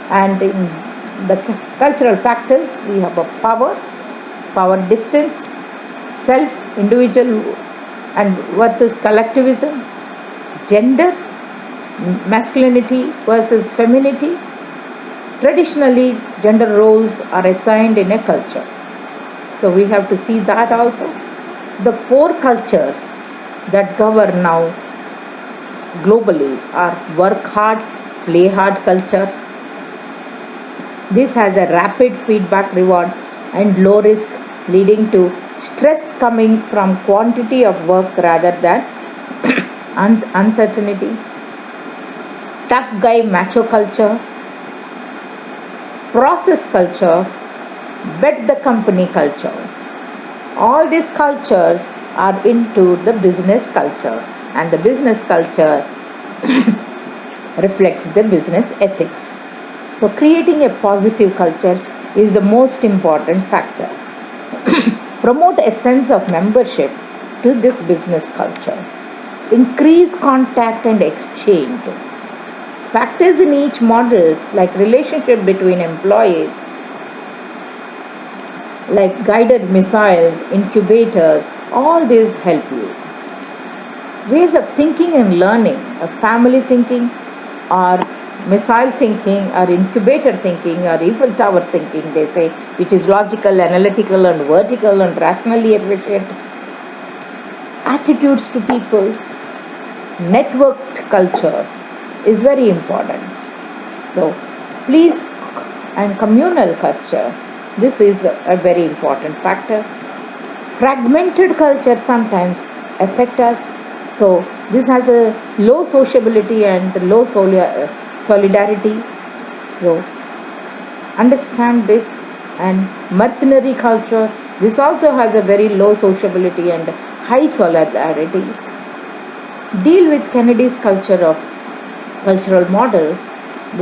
Speaker 1: and in the cultural factors we have a power distance, self individual and versus collectivism, gender, masculinity versus femininity. Traditionally, gender roles are assigned in a culture. So we have to see that also. The four cultures that govern now globally are work hard, play hard culture. This has a rapid feedback reward and low risk, leading to stress coming from quantity of work rather than uncertainty. Tough guy macho culture, process culture, bet the company culture. All these cultures are into the business culture, and the business culture reflects the business ethics. So creating a positive culture is the most important factor. Promote a sense of membership to this business culture. Increase contact and exchange. Factors in each model like relationship between employees, like guided missiles, incubators, all these help you. Ways of thinking and learning, a family thinking or missile thinking or incubator thinking or Eiffel Tower thinking, they say, which is logical, analytical and vertical and rationally efficient. Attitudes to people, networked culture is very important. So please, and communal culture, this is a very important factor. Fragmented culture sometimes affect us. So this has a low sociability and low solidarity. So understand this. And mercenary culture, this also has a very low sociability and high solidarity. Deal with Kennedy's cultural model,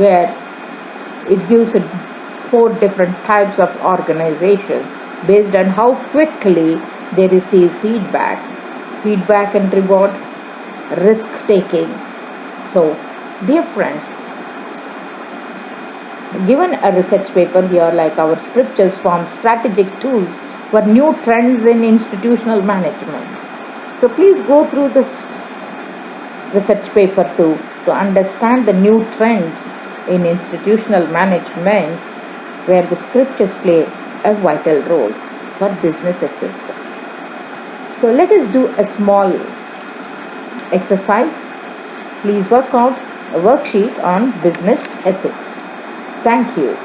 Speaker 1: where it gives 4 different types of organization based on how quickly they receive feedback and reward, risk taking. So dear friends, given a research paper here, like our scriptures form strategic tools for new trends in institutional management. So please go through this research paper to understand the new trends in institutional management, where the scriptures play a vital role for business ethics. So let us do a small exercise. Please work out a worksheet on business ethics. Thank you.